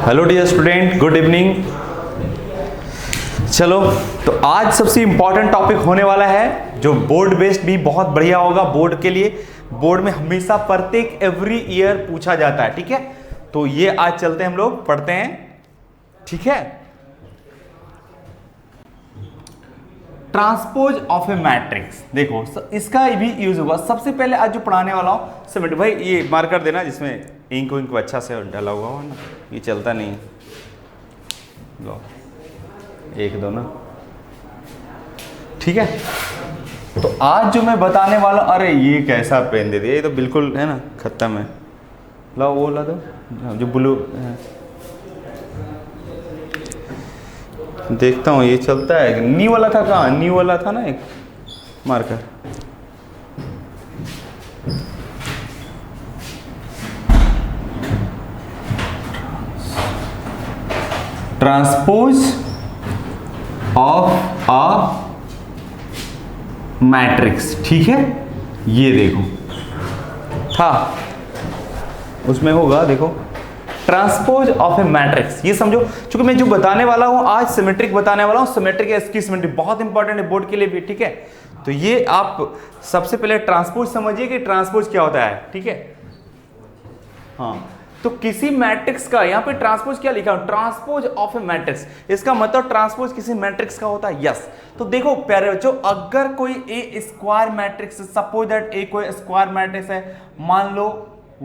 Hello dear student, good evening. चलो, तो आज सबसे इंपॉर्टेंट टॉपिक होने वाला है जो बोर्ड बेस्ड भी बहुत बढ़िया होगा बोर्ड के लिए। बोर्ड में हमेशा प्रत्येक एवरी ईयर पूछा जाता है, ठीक है। तो ये आज चलते हैं, हम लोग पढ़ते हैं, ठीक है। ट्रांसपोज ऑफ ए मैट्रिक्स, देखो इसका भी यूज होगा। सबसे पहले आज जो पढ़ाने वाला हूं सिमेट भाई, ये मार्कर देना जिसमें इंक अच्छा से डाला हुआ हो ना, ये चलता नहीं। लो एक दो ना, ठीक है। तो आज जो मैं बताने वाला, अरे ये कैसा पेन दे दिया, ये तो बिल्कुल है ना खत्म है। लो वो ला दो जो ब्लू, देखता हूँ ये चलता है। नी वाला था, कहाँ नी वाला था ना एक marker. Transpose of a matrix, ठीक है। ये देखो था, उसमें होगा, देखो ट्रांसपोज ऑफ ए मैट्रिक्स। ये समझो, क्योंकि मैं जो बताने वाला हूं आज सिमेट्रिक बताने वाला हूं। सिमेट्रिक या इसकी सिमेट्रिक बहुत इंपॉर्टेंट है बोर्ड के लिए भी, ठीक है। तो ये आप सबसे पहले ट्रांसपोज समझिए कि ट्रांसपोज क्या होता है, ठीक है। हाँ, तो किसी मैट्रिक्स का, यहां पे ट्रांसपोज क्या लिखा है, ट्रांसपोज ऑफ ए मैट्रिक्स। इसका मतलब ट्रांसपोज किसी मैट्रिक्स का होता है, यस। तो देखो प्यारे बच्चों, अगर कोई ए स्क्वायर मैट्रिक्स, सपोज दैट ए कोई स्क्वायर मैट्रिक्स है, मान लो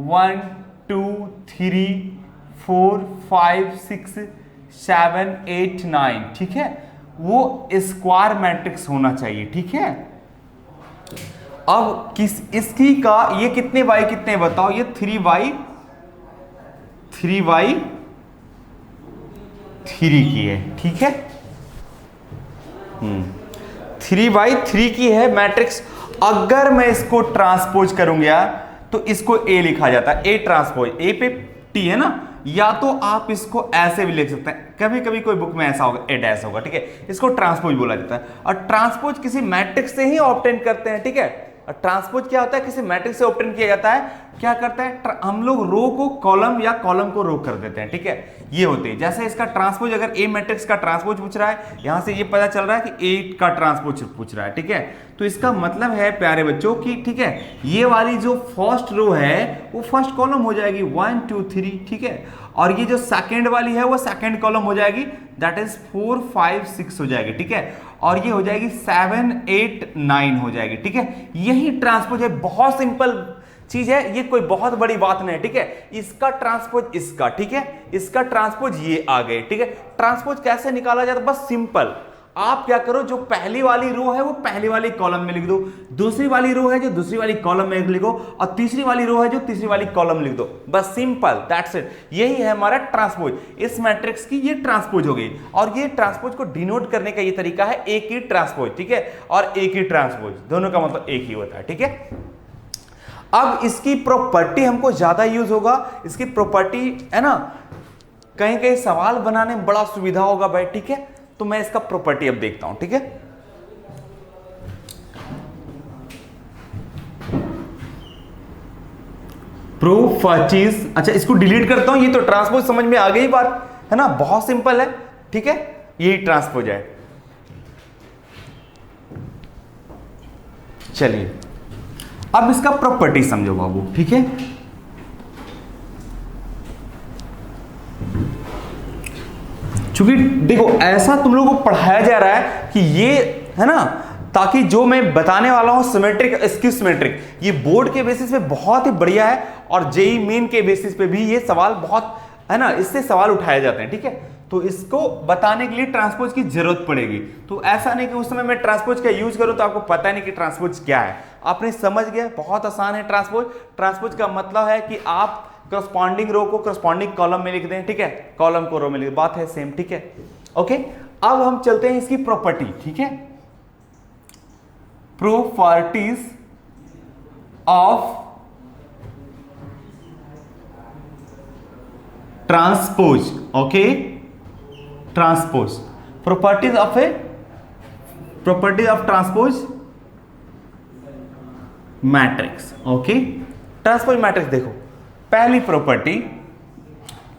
1 2 3 4 5 6 7 8 9, ठीक है। वो स्क्वायर मैट्रिक्स होना चाहिए, ठीक है। अब इसकी का ये कितने बाई कितने बताओ, ये 3 की है, ठीक है। 3 की है मैट्रिक्स। अगर मैं इसको ट्रांसपोज करूंगा तो इसको ए लिखा जाता है, ए ट्रांसपोज, ए पे टी है ना। या तो आप इसको ऐसे भी लिख सकते हैं, कभी कभी कोई बुक में ऐसा होगा, ए डैश होगा, ठीक है। इसको ट्रांसपोज बोला जाता है। और ट्रांसपोज किसी मैट्रिक्स से ही ऑब्टेन करते हैं, ठीक है। और ट्रांसपोज क्या होता है, किसी मैट्रिक्स से ऑब्टेन किया जाता है। क्या करता है, हम लोग रो को कॉलम या कॉलम को रो कर देते हैं, ठीक है। ये होते हैं, जैसे इसका ट्रांसपोज, अगर ए मैट्रिक्स का ट्रांसपोज पूछ रहा है, यहां से ये पता चल रहा है कि ए का ट्रांसपोज पूछ रहा है, ठीक है। तो इसका मतलब है प्यारे बच्चों की, ठीक है, ये वाली जो फर्स्ट रो है वो फर्स्ट कॉलम हो जाएगी 1 2 3, ठीक है। और ये जो सेकंड वाली है वो सेकंड कॉलम हो जाएगी, दैट इज 4 5 6 हो जाएगी, ठीक है। और ये हो जाएगी 7 8 9 हो जाएगी, ठीक है। यही ट्रांसपोज है, बहुत सिंपल चीज है, ये कोई बहुत बड़ी बात नहीं है, ठीक है। इसका ट्रांसपोज इसका, ठीक है, इसका ट्रांसपोज ये आ गए, ठीक है। ट्रांसपोज कैसे निकाला जाता है, बस सिंपल। आप क्या करो, जो पहली वाली रो है वो पहली वाली कॉलम में लिख दो, दूसरी वाली रो है जो दूसरी वाली कॉलम में लिखो, और तीसरी वाली रो है जो तीसरी वाली कॉलम लिख दो, बस सिंपल, दैट्स इट। यही है हमारा ट्रांसपोज। इस मैट्रिक्स की ये ट्रांसपोज हो गई। और ये ट्रांसपोज को डिनोट करने का ये तरीका है, एक ही ट्रांसपोज, ठीक है, और एक ही ट्रांसपोज, दोनों का मतलब एक ही होता है, ठीक है। अब इसकी प्रॉपर्टी हमको ज्यादा यूज होगा, इसकी प्रॉपर्टी है ना, कहीं कहीं सवाल बनाने में बड़ा सुविधा होगा भाई, ठीक है। तो मैं इसका प्रॉपर्टी अब देखता हूं, ठीक है। प्रॉपर्टीज, अच्छा इसको डिलीट करता हूं, ये तो ट्रांसपोज समझ में आ गई बात है ना, बहुत सिंपल है, ठीक है। यही ट्रांसपोज है। चलिए अब इसका प्रॉपर्टी समझो बाबू, ठीक है। क्योंकि देखो ऐसा तुम लोगों को पढ़ाया जा रहा है कि ये है ना, ताकि जो मैं बताने वाला हूं सिमेट्रिक, इसकी सिमेट्रिक, ये बोर्ड के बेसिस पे बहुत ही बढ़िया है। और जेई मेन के बेसिस पे भी ये सवाल बहुत है ना, इससे सवाल उठाए जाते हैं, ठीक है। तो इसको बताने के लिए ट्रांसपोज की जरूरत पड़ेगी। तो ऐसा नहीं कि उस समय मैं ट्रांसपोज का यूज करूं तो आपको पता नहीं कि ट्रांसपोज क्या है। आपने समझ गया, बहुत आसान है ट्रांसपोज। ट्रांसपोज का मतलब है कि आप करस्पॉन्डिंग रो को करस्पॉन्डिंग कॉलम में लिख दें, ठीक है, कॉलम को रो में लिख, बात है सेम, ठीक है, ओके। अब हम चलते हैं इसकी प्रॉपर्टी, ठीक है। Properties of transpose, okay, transpose, properties of transpose matrix, okay. Transpose matrix देखो, पहली प्रॉपर्टी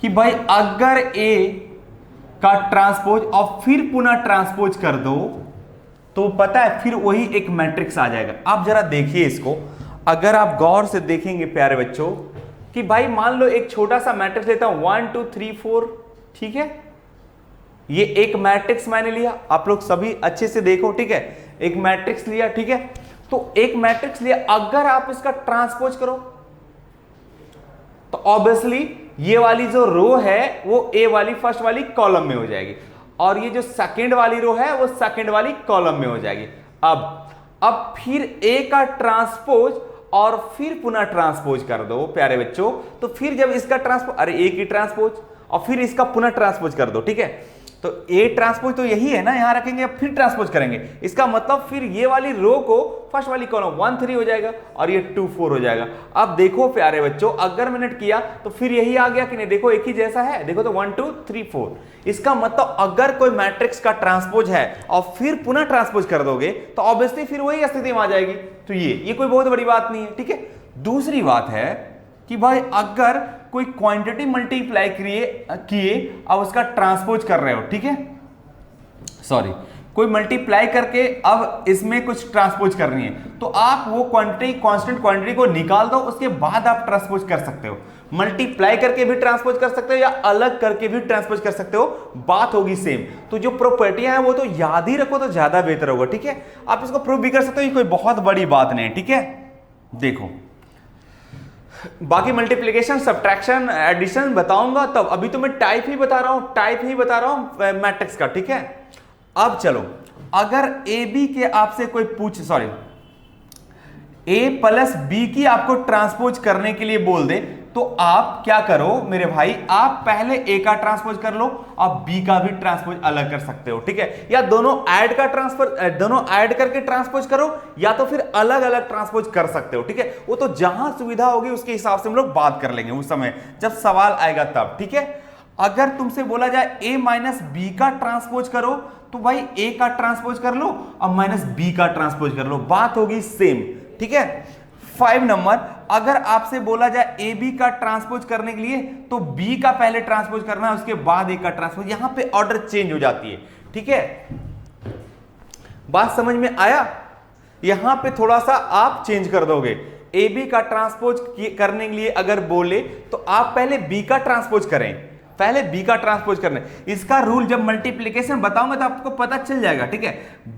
कि भाई अगर ए का ट्रांसपोज और फिर पुनः ट्रांसपोज कर दो तो पता है फिर वही एक मैट्रिक्स आ जाएगा। आप जरा देखिए इसको, अगर आप गौर से देखेंगे प्यारे बच्चों कि भाई मान लो एक छोटा सा मैट्रिक्स लेता हूं 1 2 3 4, ठीक है, ये एक मैट्रिक्स मैंने लिया, आप लोग सभी अच्छे से देखो, ठीक है, एक मैट्रिक्स लिया, ठीक है, तो एक मैट्रिक्स लिया, अगर आप इसका ट्रांसपोज करो तो ऑब्वियसली ये वाली जो रो है वो ए वाली फर्स्ट वाली कॉलम में हो जाएगी और ये जो सेकंड वाली रो है वो सेकंड वाली कॉलम में हो जाएगी। अब फिर ए का ट्रांसपोज और फिर पुनः ट्रांसपोज कर दो प्यारे बच्चों, तो फिर जब इसका ट्रांसपोज, अरे ए की ट्रांसपोज और फिर इसका पुनः ट्रांसपोज कर दो, ठीक है, तो ए ट्रांसपोज तो यही है ना, यहां रखेंगे अब फिर ट्रांसपोज करेंगे, इसका मतलब फिर ये वाली रो को फर्स्ट वाली कॉलम 1 3 हो जाएगा और ये 2 4 हो जाएगा। अब देखो प्यारे बच्चों अगर मैंने किया तो फिर यही आ गया कि नहीं, देखो एक ही जैसा है, देखो तो 1 2 3 4, इसका मतलब अगर कोई मैट्रिक्स का ट्रांसपोज है और फिर पुनः ट्रांसपोज कर दोगे तो ऑब्वियसली फिर वही स्थिति में आ जाएगी। तो ये कोई बहुत बड़ी बात नहीं है, ठीक है। दूसरी बात है कि भाई अगर कोई क्वांटिटी मल्टीप्लाई किए अब उसका ट्रांसपोज कर रहे हो, ठीक है, सॉरी, कोई मल्टीप्लाई करके अब इसमें कुछ ट्रांसपोज करनी है तो आप वो क्वांटिटी कांस्टेंट क्वांटिटी को निकाल दो, उसके बाद आप ट्रांसपोज कर सकते हो। मल्टीप्लाई करके भी ट्रांसपोज कर सकते हो या अलग करके भी ट्रांसपोज कर सकते हो, बात होगी सेम। तो जो प्रॉपर्टियां हैं वो तो याद ही रखो तो ज्यादा बेहतर होगा, ठीक है। आप इसको प्रूव भी कर सकते हो, ये कोई बहुत बड़ी बात नहीं है, ठीक है। देखो बाकी मल्टीप्लिकेशन सब्ट्रैक्शन एडिशन बताऊंगा तब, अभी तो मैं टाइप ही बता रहा हूं मैट्रिक्स का, ठीक है। अब चलो अगर ए बी के आपसे कोई ए प्लस बी की आपको ट्रांसपोज करने के लिए बोल दे तो आप क्या करो मेरे भाई, आप पहले ए का ट्रांसपोज कर लो, आप बी का भी ट्रांसपोज अलग कर सकते हो, ठीक है, या दोनों ऐड करके ट्रांसपोज करो या तो फिर अलग अलग ट्रांसपोज कर सकते हो, ठीक है। वो तो जहां सुविधा होगी उसके हिसाब से हम लोग बात कर लेंगे उस समय जब सवाल आएगा तब, ठीक है। अगर तुमसे बोला जाए ए माइनस बी का ट्रांसपोज करो तो भाई ए का ट्रांसपोज कर लो और माइनस बी का ट्रांसपोज कर लो, बात होगी सेम, ठीक है। 5 नंबर, अगर आपसे बोला जाए ए बी का ट्रांसपोज करने के लिए तो बी का पहले ट्रांसपोज करना है उसके बाद ए का ट्रांसपोज, यहां पे ऑर्डर चेंज हो जाती है, ठीक है। बात समझ में आया? यहां पे थोड़ा सा आप चेंज कर दोगे, ए बी का ट्रांसपोज करने के लिए अगर बोले तो आप पहले बी का ट्रांसपोज करें, पहले बी का ट्रांसपोज करना है। इसका रूल जब मल्टीप्लिकेशन बताऊंगा तो आपको पता चल जाएगा, ठीक है।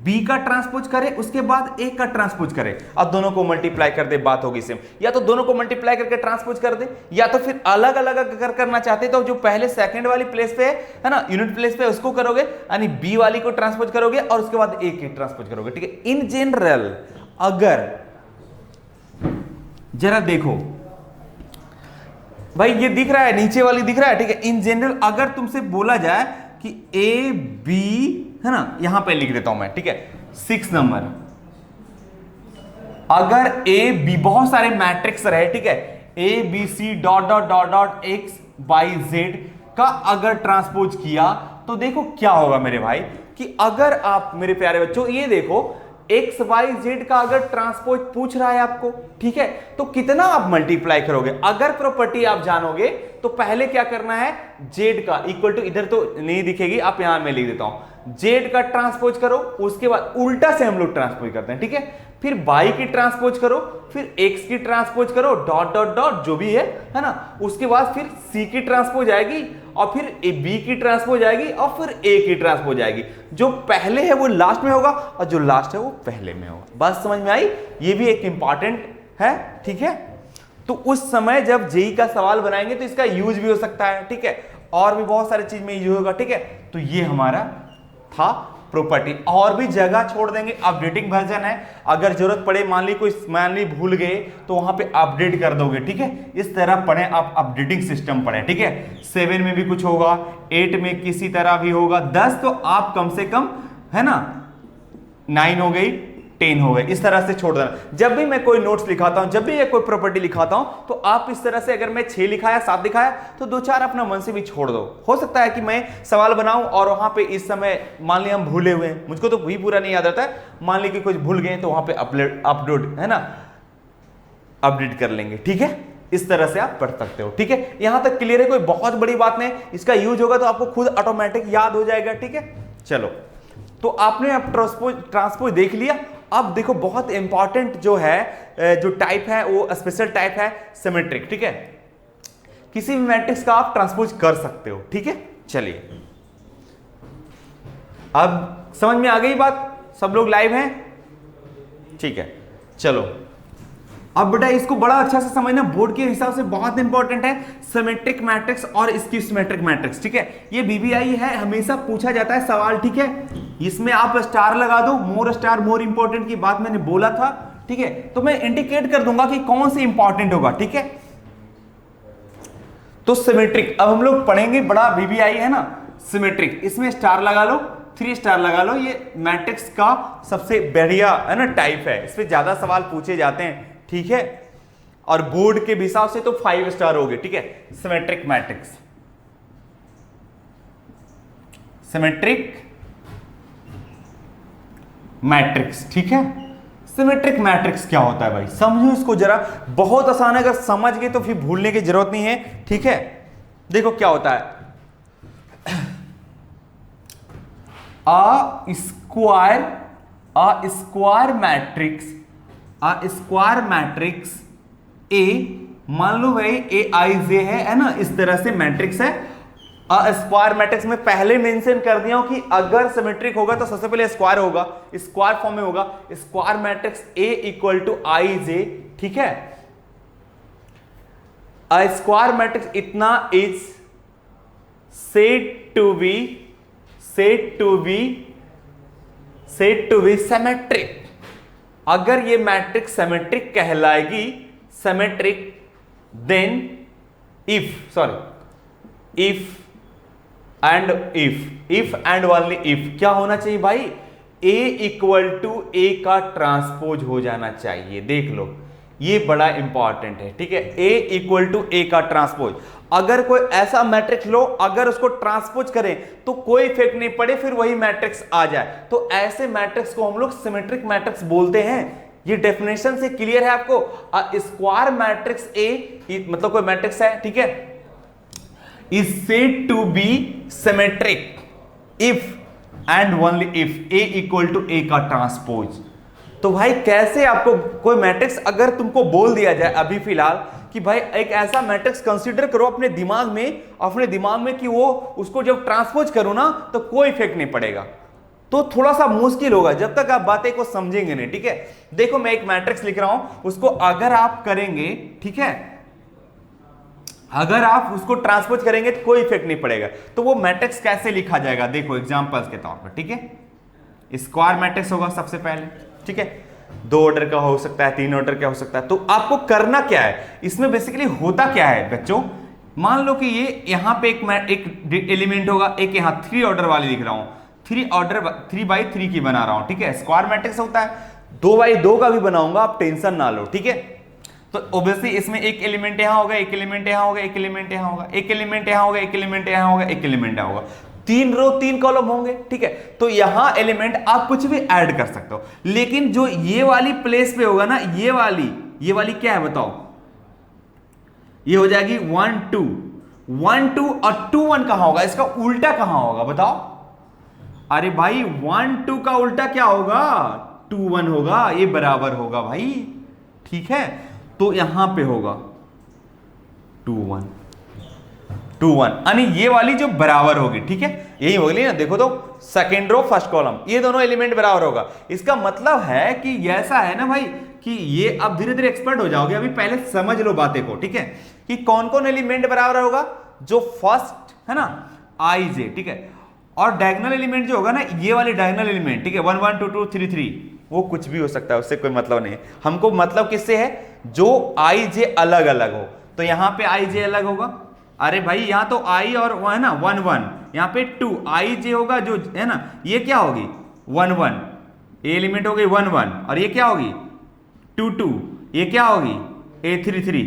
बी का ट्रांसपोज करे उसके बाद ए का ट्रांसपोज करे, अब दोनों को मल्टीप्लाई कर दे, बात होगी सेम। या तो दोनों को मल्टीप्लाई करके ट्रांसपोज कर दे या तो फिर अलग अलग अगर करना चाहते तो जो पहले सेकंड वाली प्लेस पे है ना, यूनिट प्लेस पे उसको करोगे, यानी बी वाली को ट्रांसपोज करोगे और उसके बाद ए की ट्रांसपोज करोगे, ठीक है। इन जनरल अगर जरा देखो भाई ये दिख रहा है, नीचे वाली दिख रहा है, ठीक है। इन जनरल अगर तुमसे बोला जाए कि ए बी है ना, यहां पे लिख देता हूं मैं, ठीक है। 6 नंबर, अगर ए बी बहुत सारे मैट्रिक्स रहे, ठीक है, A B C dot dot dot dot X Y Z का अगर ट्रांसपोज किया तो देखो क्या होगा मेरे भाई, कि अगर आप मेरे प्यारे बच्चों ये देखो एक्स वाई जेड का अगर ट्रांसपोज पूछ रहा है आपको, ठीक है, तो कितना आप मल्टीप्लाई करोगे। अगर प्रॉपर्टी आप जानोगे तो पहले क्या करना है, जेड का इक्वल टू, इधर तो नहीं दिखेगी, आप यहां में लिख देता हूं, जेड का ट्रांसपोज करो, उसके बाद उल्टा से हम लोग ट्रांसपोज करते हैं, ठीक है। फिर वाई की ट्रांसपोज करो, फिर एक्स की ट्रांसपोज करो, डॉट डॉट डॉट जो भी है ना, उसके बाद फिर सी की ट्रांसपोज आएगी और फिर बी की ट्रांसपोज आएगी और फिर ए की ट्रांसपोज आएगी। जो पहले है वो लास्ट में होगा और जो लास्ट है वो पहले में होगा। बात समझ में आई? ये भी एक इंपॉर्टेंट है, ठीक है। तो उस समय जब जेई का सवाल बनाएंगे तो इसका यूज भी हो सकता है, ठीक है, और भी बहुत सारी चीज में यूज होगा, ठीक है। तो ये हमारा था प्रॉपर्टी, और भी जगह छोड़ देंगे, अपडेटिंग वर्जन है, अगर जरूरत पड़े मान ली भूल गए तो वहां पे अपडेट कर दोगे, ठीक है। इस तरह पढ़े आप, अपडेटिंग सिस्टम पढ़े, ठीक है। 7 में भी कुछ होगा, 8 में किसी तरह भी होगा, 10 तो आप कम से कम है ना, 9 हो गई, 10 हो गए, इस तरह से छोड़ देना। जब भी मैं कोई नोट्स लिखाता हूं, जब भी ये कोई प्रॉपर्टी लिखाता हूं, तो आप इस तरह से, अगर मैं 6 लिखाया 7 लिखाया तो 2-4 अपना मन से भी छोड़ दो। हो सकता है कि मैं सवाल बनाऊं और वहां पे इस समय मान लिया हम भूले हुए हैं, मुझको तो वही पूरा नहीं याद रहता है, मान लीजिए कि कुछ भूल गए तो वहां पे अपडेट है ना, अपडेट कर लेंगे, ठीक है। इस तरह से आप पढ़ सकते हो। ठीक है, यहां तक क्लियर है, कोई बहुत बड़ी बात नहीं, इसका यूज होगा तो आपको खुद ऑटोमेटिक याद हो जाएगा। ठीक है, चलो, तो आपने अब ट्रांसपोज देख लिया। अब देखो बहुत इंपॉर्टेंट जो है, जो टाइप है वो स्पेशल टाइप है सिमेट्रिक। ठीक है, किसी भी मैट्रिक्स का आप ट्रांसपोज कर सकते हो। ठीक है, चलिए अब समझ में आ गई बात, सब लोग लाइव हैं? ठीक है, चलो अब बेटा इसको बड़ा अच्छा से समझना, बोर्ड के हिसाब से बहुत इंपॉर्टेंट है सिमेट्रिक मैट्रिक्स और इसकी सिमेट्रिक मैट्रिक्स। ठीक है, ये बीबीआई है, हमेशा पूछा जाता है सवाल। ठीक है, इसमें आप स्टार लगा दो, मोर स्टार मोर इंपॉर्टेंट की बात मैंने बोला था। ठीक है, तो मैं इंडिकेट कर दूंगा कि कौन से इंपॉर्टेंट होगा। ठीक है, तो सिमेट्रिक अब हम लोग पढ़ेंगे, बड़ा बीबीआई है ना सिमेट्रिक, इसमें स्टार लगा लो, 3 स्टार लगा लो। ये मैट्रिक्स का सबसे बढ़िया है ना टाइप है, इसमें ज्यादा सवाल पूछे जाते हैं। ठीक है, और बोर्ड के हिसाब से तो 5 स्टार हो गए। ठीक है, सिमेट्रिक मैट्रिक्स, सिमेट्रिक मैट्रिक्स। ठीक है, सिमेट्रिक मैट्रिक्स क्या होता है भाई, समझो इसको जरा, बहुत आसान है, अगर समझ गए तो फिर भूलने की जरूरत नहीं है। ठीक है, देखो क्या होता है, स्क्वायर मैट्रिक्स ए, मान लो भाई ए आई जे है ना, इस तरह से मैट्रिक्स है। स्क्वायर मैट्रिक्स में पहले मेंशन कर दिया हूं कि अगर सिमेट्रिक होगा तो सबसे पहले स्क्वायर होगा, स्क्वायर फॉर्म में होगा। Square matrix A equal to I J. ठीक है, स्क्वायर मैट्रिक्स इतना is said to be symmetric. अगर ये मैट्रिक्स सिमेट्रिक कहलाएगी, symmetric, then if and only if क्या होना चाहिए भाई, A इक्वल टू ए का ट्रांसपोज हो जाना चाहिए। देख लो, ये बड़ा इंपॉर्टेंट है। ठीक है, A इक्वल टू ए का ट्रांसपोज, अगर कोई ऐसा मैट्रिक्स लो, अगर उसको ट्रांसपोज करें तो कोई इफेक्ट नहीं पड़े, फिर वही मैट्रिक्स आ जाए, तो ऐसे मैट्रिक्स को हम लोग सिमेट्रिक मैट्रिक्स बोलते हैं। ये डेफिनेशन से क्लियर है आपको। स्क्वायर मैट्रिक्स ए मतलब कोई मैट्रिक्स है, ठीक है, is said to be symmetric if and only if A equal to A का ट्रांसपोज। तो भाई कैसे आपको कोई मैट्रिक्स अगर तुमको बोल दिया जाए अभी फिलहाल कि भाई एक ऐसा मैट्रिक्स कंसीडर करो अपने दिमाग में कि वो उसको जब ट्रांसपोज करो ना तो कोई इफेक्ट नहीं पड़ेगा, तो थोड़ा सा मुश्किल होगा जब तक आप बातें को समझेंगे नहीं। ठीक है, देखो मैं एक मैट्रिक्स लिख रहा हूं, उसको अगर आप करेंगे, ठीक है, अगर आप उसको ट्रांसपोज करेंगे तो कोई इफेक्ट नहीं पड़ेगा। तो वो मैट्रिक्स कैसे लिखा जाएगा, देखो एग्जांपल्स के तौर पर। ठीक है, स्क्वायर मैट्रिक्स होगा सबसे पहले। ठीक है, 2 ऑर्डर का हो सकता है, 3 ऑर्डर का हो सकता है। तो आपको करना क्या है, इसमें बेसिकली होता क्या है बच्चों, मान लो कि ये यहां पे एक एलिमेंट होगा, एक यहां 3 ऑर्डर वाली लिख रहा हूं, 3 बाई 3 की बना रहा हूं। ठीक है, स्क्वायर मैट्रिक्स होता है, 2 बाई 2 का भी बनाऊंगा, आप टेंशन ना लो। ठीक है, तो ऑब्वियसली इसमें एक एलिमेंट यहां होगा, एक एलिमेंट यहां होगा, एक एलिमेंट यहां होगा, एक एलिमेंट यहां होगा, एक एलिमेंट यहां होगा, एक एलिमेंट यहां होगा, 3 रो 3 कॉलम होंगे। ठीक है, तो यहां एलिमेंट आप कुछ भी ऐड कर सकते हो, लेकिन जो ये वाली प्लेस पे होगा ना, ये वाली क्या है बताओ, ये हो जाएगी 1 2 1 2 और 2 1 कहां होगा, इसका उल्टा कहां होगा बताओ। अरे भाई 1 2 का उल्टा क्या होगा, 2 1 होगा, ये बराबर होगा भाई। ठीक है, तो यहां पे होगा 2 1 2 1, यानी ये वाली जो बराबर होगी। ठीक है, यही होगी ना, देखो तो सेकेंड रो फर्स्ट कॉलम, ये दोनों एलिमेंट बराबर होगा। इसका मतलब है कि ऐसा है ना भाई कि ये अब धीरे धीरे एक्सपर्ट हो जाओगे, अभी पहले समझ लो बातें को। ठीक है, कि कौन कौन एलिमेंट बराबर होगा, जो फर्स्ट है ना आई जे, ठीक है, और डायगोनल एलिमेंट जो होगा ना, ये वाले डायगोनल एलिमेंट, ठीक है, 1 1 2 2 3 3, वो कुछ भी हो सकता है, उससे कोई मतलब नहीं है। हमको मतलब किससे है, जो आई जे अलग अलग हो। तो यहां पे आई जे अलग होगा, अरे भाई यहां तो आई और वो है ना 1 1, यहां पे 2 आई जे होगा, जो है ना ये क्या होगी 1 1, ये एलिमेंट हो गई 1 1, और ये क्या होगी 2 2, ये क्या होगी ए 3 3।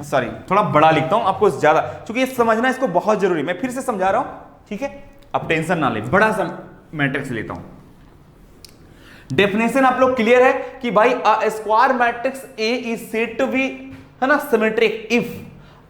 सॉरी थोड़ा बड़ा लिखता हूं आपको ज्यादा, क्योंकि ये समझना इसको बहुत जरूरी, मैं फिर से समझा रहा हूं। ठीक है, अब टेंशन ना ले, बड़ा सा मैट्रिक्स लेता हूं। डेफिनेशन आप लोग क्लियर है कि भाई square matrix A is said to be है ना, सिमेट्रिक इफ।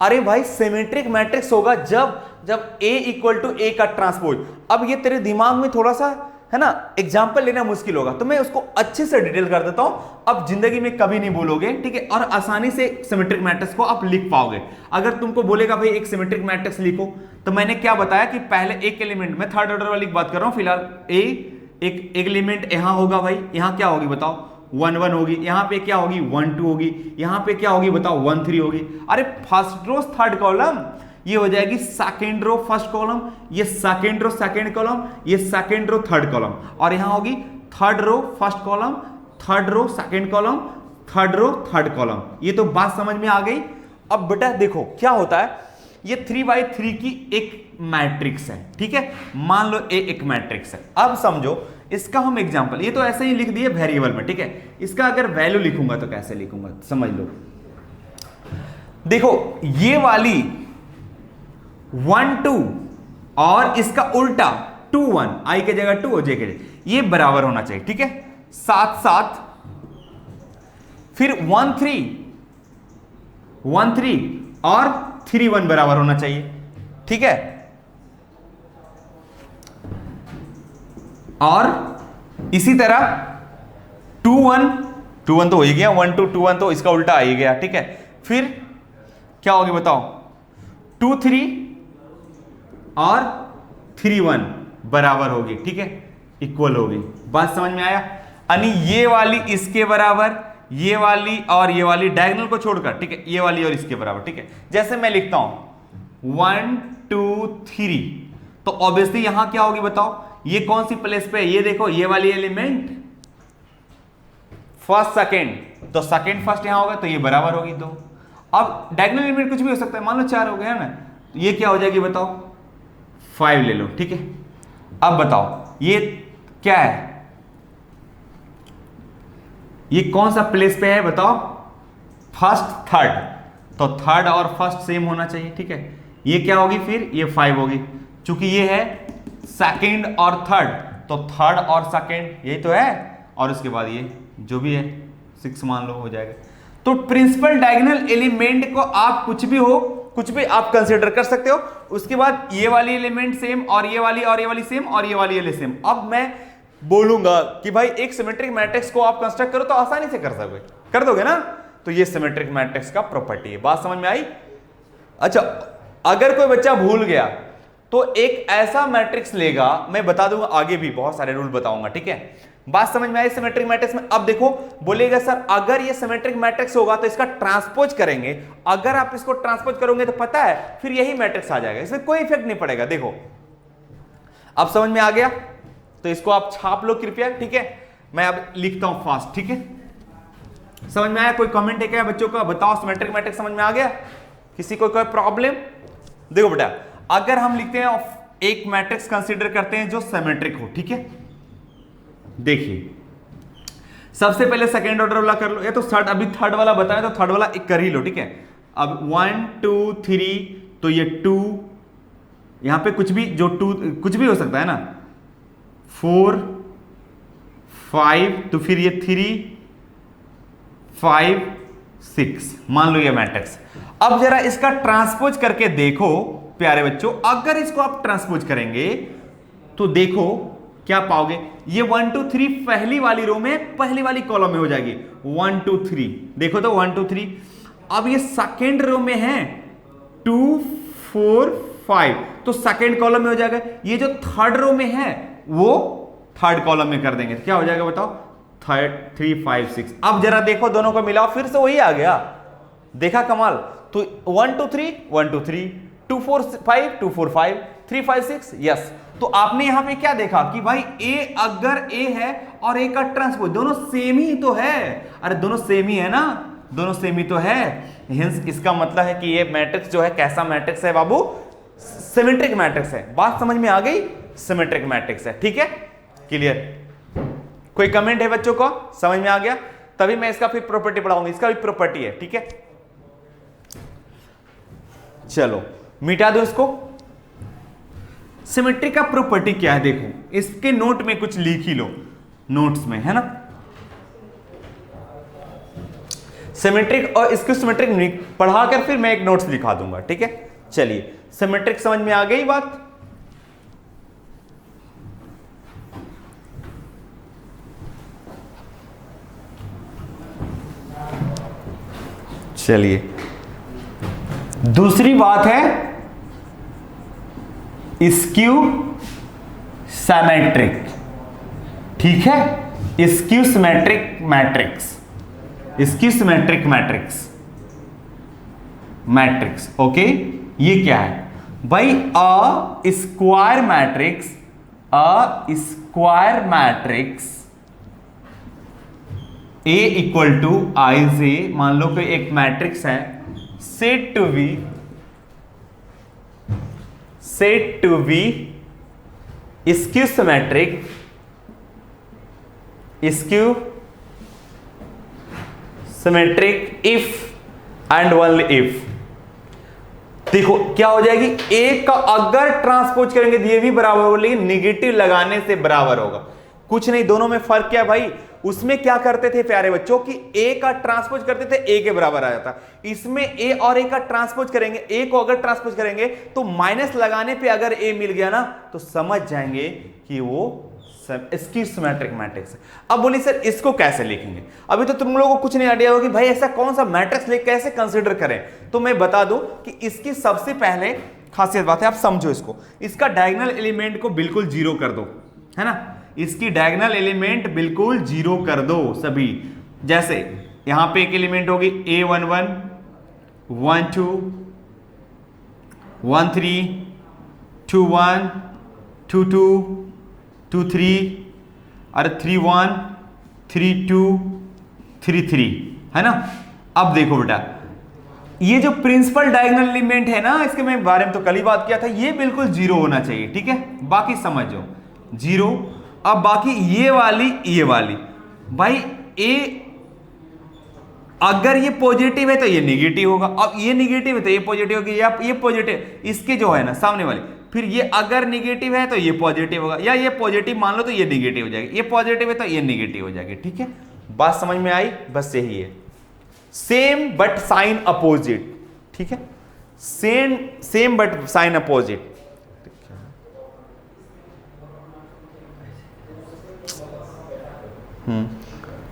अरे भाई सिमेट्रिक मैट्रिक्स होगा जब A इक्वल टू A का ट्रांसपोज। अब ये तेरे दिमाग में थोड़ा सा है ना एग्जाम्पल लेना मुश्किल होगा, तो मैं उसको अच्छे से डिटेल कर देता हूं, अब जिंदगी में कभी नहीं भूलोगे, ठीक है, और आसानी से सिमेट्रिक मैट्रिक्स को आप लिख पाओगे। अगर तुमको बोलेगा भाई एक सिमेट्रिक मैट्रिक्स लिखो, तो मैंने क्या बताया कि पहले एक एलिमेंट, मैं थर्ड ऑर्डर वाली बात कर रहा हूं फिलहाल, एक एलिमेंट यहां होगा भाई, यहां क्या होगी बताओ 1 1 होगी, यहां पे क्या होगी 1 2 होगी, यहां पे क्या होगी बताओ 1 3 होगी। अरे फर्स्ट रो थर्ड कॉलम, ये हो जाएगी सेकंड रो फर्स्ट कॉलम, ये सेकंड रो सेकंड कॉलम, ये सेकंड रो थर्ड कॉलम, और यहां होगी third row first column, third row second column, third row third column. ये तो बात समझ में आ गई। अब बेटा देखो क्या होता है, ये 3x3 की एक मैट्रिक्स है, ठीक है, मान लो एक मैट्रिक्स है। अब समझो इसका हम एग्जांपल, ये तो ऐसे ही लिख दिए वेरिएबल में, ठीक है, इसका अगर वैल्यू लिखूंगा तो कैसे लिखूंगा समझ लो। देखो ये वाली 1 2 और इसका उल्टा 2 1, आई के जगह 2 जे के जगह, ये बराबर होना चाहिए, ठीक है, साथ साथ फिर 1 3 और 3 1 बराबर होना चाहिए, ठीक है, और इसी तरह 2 1 तो हो ही गया, 1 2 2 1 तो इसका उल्टा आ ही गया, ठीक है, फिर क्या होगी बताओ 2 3 और 3 1 बराबर होगी, ठीक है, इक्वल होगी। बात समझ में आया? यानी ये वाली इसके बराबर, ये वाली और ये वाली डायगोनल को छोड़कर, ठीक है, ये वाली और इसके बराबर, ठीक है। जैसे मैं लिखता हूं 1 2 3, तो ऑब्वियसली यहां क्या होगी बताओ, ये कौन सी प्लेस पे है, ये देखो ये वाली एलिमेंट फर्स्ट सेकेंड, तो सेकेंड फर्स्ट यहां होगा, तो ये बराबर होगी 2। अब डायगोनल एलिमेंट कुछ भी हो सकता है, मान लो 4 हो गया ना, तो ये क्या हो जाएगी बताओ 5 ले लो, ठीक है। अब बताओ ये क्या है, ये कौन सा प्लेस पे है बताओ, फर्स्ट थर्ड, तो थर्ड और फर्स्ट सेम होना चाहिए, ठीक है। ये क्या होगी फिर, ये 5 होगी, चूंकि ये है सेकंड और थर्ड, तो थर्ड और सेकंड यही तो है, और उसके बाद ये जो भी है 6 मान लो हो जाएगा। तो प्रिंसिपल डायगोनल एलिमेंट को आप कुछ भी आप कंसीडर कर सकते हो। उसके बाद ये वाली एलिमेंट सेम, और ये वाली सेम, और ये वाली सेम। अब मैं बोलूंगा कि भाई एक सिमेट्रिक मैट्रिक्स को आप कंस्ट्रक्ट करो, तो आसानी से कर दोगे ना, तो ये सिमेट्रिक मैट्रिक्स का प्रॉपर्टी है। बात समझ में आई? अच्छा, अगर कोई बच्चा भूल गया तो एक ऐसा मैट्रिक्स लेगा, मैं बता दूंगा आगे भी बहुत सारे रूल बताऊंगा, ठीक है। बात समझ में आई सिमेट्रिक मैट्रिक्स में? अब देखो बोलेगा सर अगर ये सिमेट्रिक मैट्रिक्स होगा तो इसका ट्रांसपोज करेंगे, अगर आप इसको ट्रांसपोज करोगे तो पता है फिर यही मैट्रिक्स आ जाएगा, इसमें कोई इफेक्ट नहीं पड़ेगा। देखो अब समझ में आ गया, तो इसको आप छाप लो कृपया, ठीक है। मैं अब लिखता हूं फास्ट, ठीक है। समझ में आया? कोई कमेंट है क्या बच्चों का? बताओ सिमेट्रिक मैट्रिक्स समझ में आ गया? किसी को कोई प्रॉब्लम? देखो बेटा, अगर हम लिखते हैं एक मैट्रिक्स कंसीडर करते हैं जो सिमेट्रिक हो, ठीक है। देखिए सबसे पहले सेकंड ऑर्डर वाला कर लो, या तो अभी थर्ड वाला बताया तो थर्ड वाला एक कर ही लो, ठीक है। अब 1 2 3, तो ये 2, यहां पे कुछ भी जो 2 कुछ भी हो सकता है ना, 4 5, तो फिर ये 3 5 6 मान लो ये मैट्रिक्स। अब जरा इसका ट्रांसपोज करके देखो प्यारे बच्चों, अगर इसको आप ट्रांसपोज करेंगे तो देखो क्या पाओगे, ये 1 2 3 पहली वाली रो में पहली वाली कॉलम में हो जाएगी 1 2 3, देखो तो 1 2 3। अब ये सेकेंड रो में है 2 4 5, तो सेकेंड कॉलम में हो जाएगा। ये जो थर्ड रो में है वो थर्ड कॉलम में कर देंगे, तो क्या हो जाएगा बताओ 3 5 6। अब जरा देखो दोनों को मिलाओ, फिर से वही आ गया, देखा कमाल। तो 1 2 3 1 2 3, 2 4 5 2 4 5, 3 5 6, यस। तो आपने यहां पे क्या देखा कि भाई ए, अगर ए है और ए का ट्रांसपोज दोनों सेम ही तो है, अरे दोनों सेम ही है ना, दोनों सेम ही तो है। हिंस इसका मतलब है कि ये मैट्रिक्स जो है कैसा मैट्रिक्स है बाबू, सिमेट्रिक मैट्रिक्स है। बात समझ में आ गई? सिमेट्रिक मैट्रिक्स है, ठीक है, क्लियर। कोई कमेंट है बच्चों को? समझ में आ गया? तभी मैं इसका फिर प्रॉपर्टी पढ़ाऊंगा, इसका भी प्रॉपर्टी है, ठीक है। चलो मिटा दो इसको। सिमेट्री का प्रॉपर्टी क्या है देखो, इसके नोट में कुछ लिख ही लो, नोट्स में, है ना। सिमेट्रिक और इसको सिमेट्रिक पढ़ाकर फिर मैं एक नोट्स दिखा दूंगा, ठीक है। चलिए सिमेट्रिक समझ में आ गई बात। चलिए दूसरी बात है स्क्यू सिमेट्रिक, ठीक है। Skew symmetric matrix, skew symmetric matrix, okay. ये क्या है भाई? A square matrix A equal to I J, मान लो कि एक मैट्रिक्स है set to be skew symmetric if and only if. देखो क्या हो जाएगी, ए का अगर ट्रांसपोज करेंगे तो ये भी बराबर होगा, लेकिन निगेटिव लगाने से बराबर होगा। कुछ नहीं, दोनों में फर्क क्या है भाई? उसमें क्या करते थे प्यारे बच्चों कि ए का ट्रांसपोज करते थे ए के बराबर आ जाता। इसमें ए और ए का ट्रांसपोज करेंगे, ए को अगर ट्रांसपोज करेंगे तो माइनस लगाने पे अगर ए मिल गया ना तो समझ जाएंगे कि वो स्क्यू सिमेट्रिक मैट्रिक्स है। अब बोलिए सर इसको कैसे लिखेंगे? अभी तो तुम लोगों को कुछ नहीं आइडिया होगा कि भाई ऐसा कौन सा मैट्रिक्स लिख कैसे कंसीडर करें। तो मैं बता दूं कि इसकी सबसे पहले खासियत बात है, आप समझो इसको। इसका डायगोनल एलिमेंट को बिल्कुल जीरो कर दो, है ना। इसकी डायगोनल एलिमेंट बिल्कुल जीरो कर दो सभी। जैसे यहां पे एक एलिमेंट होगी A11, 12, 13, 21, 22, 23, और 31, 32, 33, है ना। अब देखो बेटा, ये जो प्रिंसिपल डायगोनल एलिमेंट है ना, इसके मैं बारे में तो कल ही बात किया था, ये बिल्कुल जीरो होना चाहिए, ठीक है। बाकी समझो जीरो। अब बाकी ये वाली भाई ए अगर ये पॉजिटिव है तो ये निगेटिव होगा, अब ये निगेटिव है तो ये पॉजिटिव होगी, या ये पॉजिटिव इसके जो है ना सामने वाली, फिर ये अगर निगेटिव है तो ये पॉजिटिव होगा, या ये पॉजिटिव मान लो तो ये निगेटिव हो जाएगी, ये पॉजिटिव है तो ये निगेटिव हो जाएगी, ठीक है। बात समझ में आई? बस यही है, सेम बट साइन अपोजिट, ठीक है। Same but sign opposite.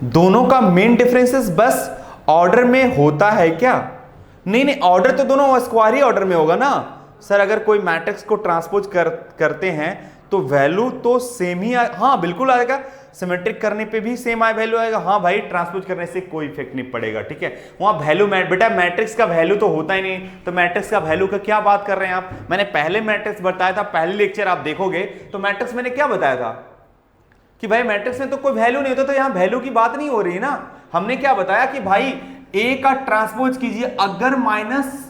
दोनों का मेन डिफरेंसेस बस ऑर्डर में होता है क्या? नहीं, ऑर्डर तो दोनों स्क्वायर ही ऑर्डर में होगा ना सर। अगर कोई मैट्रिक्स को ट्रांसपोज करते हैं तो वैल्यू तो सेम ही हाँ बिल्कुल आएगा। सिमेट्रिक करने पे भी सेम वैल्यू आएगा। हाँ भाई, ट्रांसपोज करने से कोई इफेक्ट नहीं पड़ेगा, ठीक है। वहां वैल्यू बेटा मैट्रिक्स का वैल्यू तो होता ही नहीं, तो मैट्रिक्स का वैल्यू का क्या बात कर रहे हैं आप? मैंने पहले मैट्रिक्स बताया था, पहले लेक्चर आप देखोगे तो मैट्रिक्स मैंने क्या बताया था कि भाई मैट्रिक्स में तो कोई वैल्यू नहीं होता, तो यहां वैल्यू की बात नहीं हो रही है ना। हमने क्या बताया कि भाई ए का ट्रांसपोज कीजिए, अगर माइनस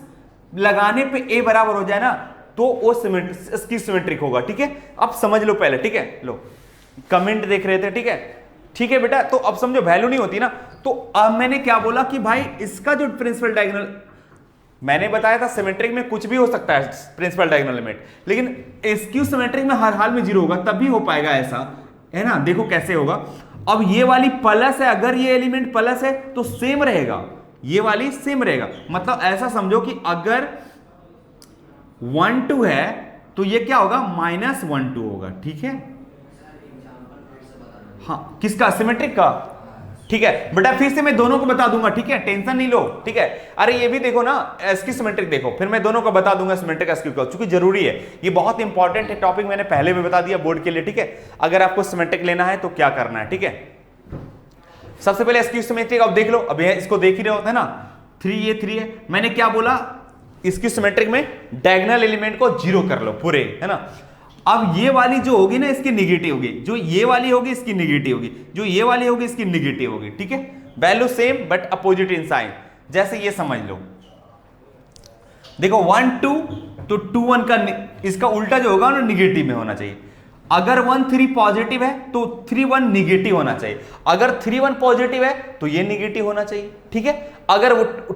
लगाने पे ए बराबर हो जाए ना तो वो सिमेट्रिक होगा, ठीक है। अब समझ लो पहले, ठीक है। लो कमेंट देख रहे थे, ठीक है बेटा। तो अब समझो वैल्यू नहीं होती ना, तो अब मैंने क्या बोला कि भाई इसका जो प्रिंसिपल डायगोनल मैंने बताया था, सिमेट्रिक में कुछ भी हो सकता है प्रिंसिपल डायगोनल एलिमेंट, लेकिन स्क्यू सिमेट्रिक में हर हाल में जीरो होगा, तभी हो पाएगा ऐसा, है ना। देखो कैसे होगा। अब ये वाली प्लस है, अगर ये एलिमेंट प्लस है तो सेम रहेगा, ये वाली सेम रहेगा। मतलब ऐसा समझो कि अगर 1 2 है तो ये क्या होगा, -1 2 होगा, ठीक है। हाँ किसका? सिमेट्रिक का, ठीक है बेटा। फिर से मैं दोनों को बता दूंगा, ठीक है, टेंशन नहीं लो, ठीक है। अरे ये भी देखो ना, एसक्यू सिमेट्रिक देखो, फिर मैं दोनों को बता दूंगा सिमेट्रिक एसक्यू का, क्योंकि जरूरी है, ये बहुत इंपॉर्टेंट है टॉपिक। मैंने पहले भी बता दिया बोर्ड के लिए, ठीक है। अगर आपको सिमेट्रिक लेना है तो क्या करना है, ठीक है। सबसे पहले एसक्यू सिमेट्रिक अब देख लो, अब इसको देख ही रहे होते हैं ना, 3 ये 3 है। मैंने क्या बोला, इसकी सिमेट्रिक में डायगोनल एलिमेंट को जीरो कर लो पूरे, है ना। अब ये वाली जो होगी ना इसकी निगेटिव होगी, जो ये वाली होगी इसकी निगेटिव होगी, जो ये वाली होगी इसकी निगेटिव होगी, ठीक है। Value same but opposite in sign. जैसे ये समझ लो, देखो 1 2 तो 2 1 का इसका उल्टा जो होगा ना निगेटिव में होना चाहिए। अगर 1 3 पॉजिटिव है तो 3 1 निगेटिव होना चाहिए। अगर 3 1 पॉजिटिव है तो ये निगेटिव होना चाहिए, ठीक है। अगर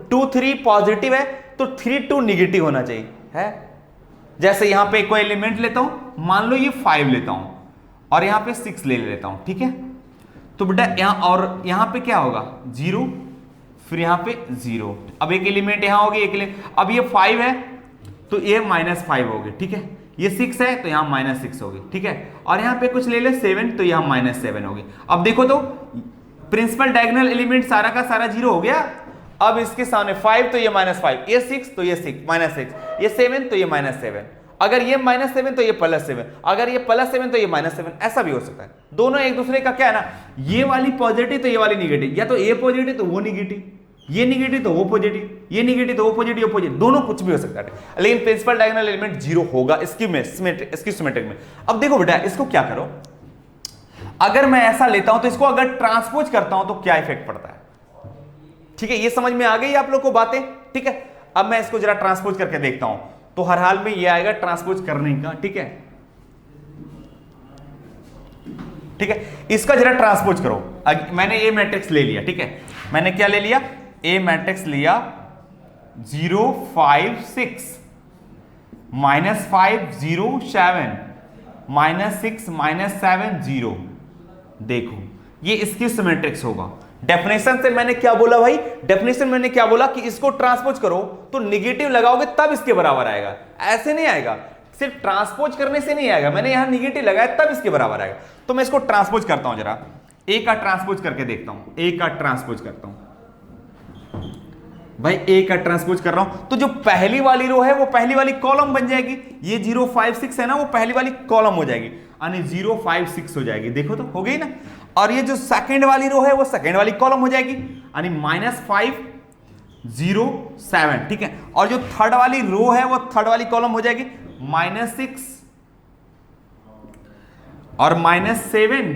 2 3 पॉजिटिव है तो 3 2 निगेटिव होना चाहिए, है। जैसे यहां पे कोई एलिमेंट लेता हूं, मान लो ये 5 लेता हूं और यहां पे 6 ले लेता हूं, ठीक है। तो बेटा यहां और यहां पे क्या होगा, 0 फिर यहां पे 0, अब एक एलिमेंट यहां होगी, एक एलिमेंट, अब ये 5 है तो ये -5 होगी, ठीक है, ये 6 है तो यहां -6 होगी, ठीक है, और यहां पे कुछ ले ले 7 तो यहां -7 होगी। अब देखो तो प्रिंसिपल डायगोनल एलिमेंट सारा का सारा 0 हो गया। अब इसके सामने 5 तो ये -5, ये 6 तो ये -6, ये 7 तो ये -7, अगर ये -7 तो ये +7, अगर ये +7 तो ये -7, ऐसा भी हो सकता है। दोनों एक दूसरे का क्या है ना, ये वाली पॉजिटिव तो ये वाली निगेटिव, या तो ये पॉजिटिव तो वो निगेटिव, ये निगेटिव तो वो पॉजिटिव, ये निगेटिव तो वो पॉजिटिव, वो पॉजिटिव, दोनों कुछ भी हो सकता है, लेकिन प्रिंसिपल डायगोनल एलिमेंट 0 होगा इसकी सिमेट्रिक में। अब देखो बेटा, इसको क्या करो, अगर मैं ऐसा लेता हूं तो इसको अगर ट्रांसपोज करता हूं तो क्या इफेक्ट पड़ता है, ठीक है, ये समझ में आ गई आप लोग को बातें, ठीक है। अब मैं इसको जरा ट्रांसपोज करके देखता हूं तो हर हाल में ये आएगा ट्रांसपोज करने का, ठीक है, ठीक है, इसका जरा ट्रांसपोज करो। मैंने ए मैट्रिक्स ले लिया, ठीक है, मैंने क्या ले लिया, ए मैट्रिक्स लिया 0 5 6 -5 0 7 -6 -7 0। देखो ये इसकी सिमेट्रिक्स होगा। डेफिनेशन से मैंने क्या बोला भाई, डेफिनेशन मैंने क्या बोला कि इसको ट्रांसपोज करो तो निगेटिव लगाओगे तब इसके बराबर आएगा, ऐसे नहीं आएगा, सिर्फ ट्रांसपोज करने से नहीं आएगा, मैंने यहां निगेटिव लगाया तब इसके बराबर आएगा। तो मैं इसको ट्रांसपोज करता हूं, जरा ए का ट्रांसपोज करके देखता हूं, ए का ट्रांसपोज करता हूं भाई, ए का ट्रांसपोज कर रहा हूं तो जो पहली वाली रो है वो पहली वाली कॉलम बन जाएगी, ये 0 5 6 है ना, वो पहली वाली कॉलम हो जाएगी, यानी 0 5 6 हो जाएगी, देखो तो हो गई ना। और ये जो सेकंड वाली रो है वो सेकंड वाली कॉलम हो जाएगी, यानी -5 0 7, ठीक है, और जो थर्ड वाली रो है वो थर्ड वाली कॉलम हो जाएगी -6 और -7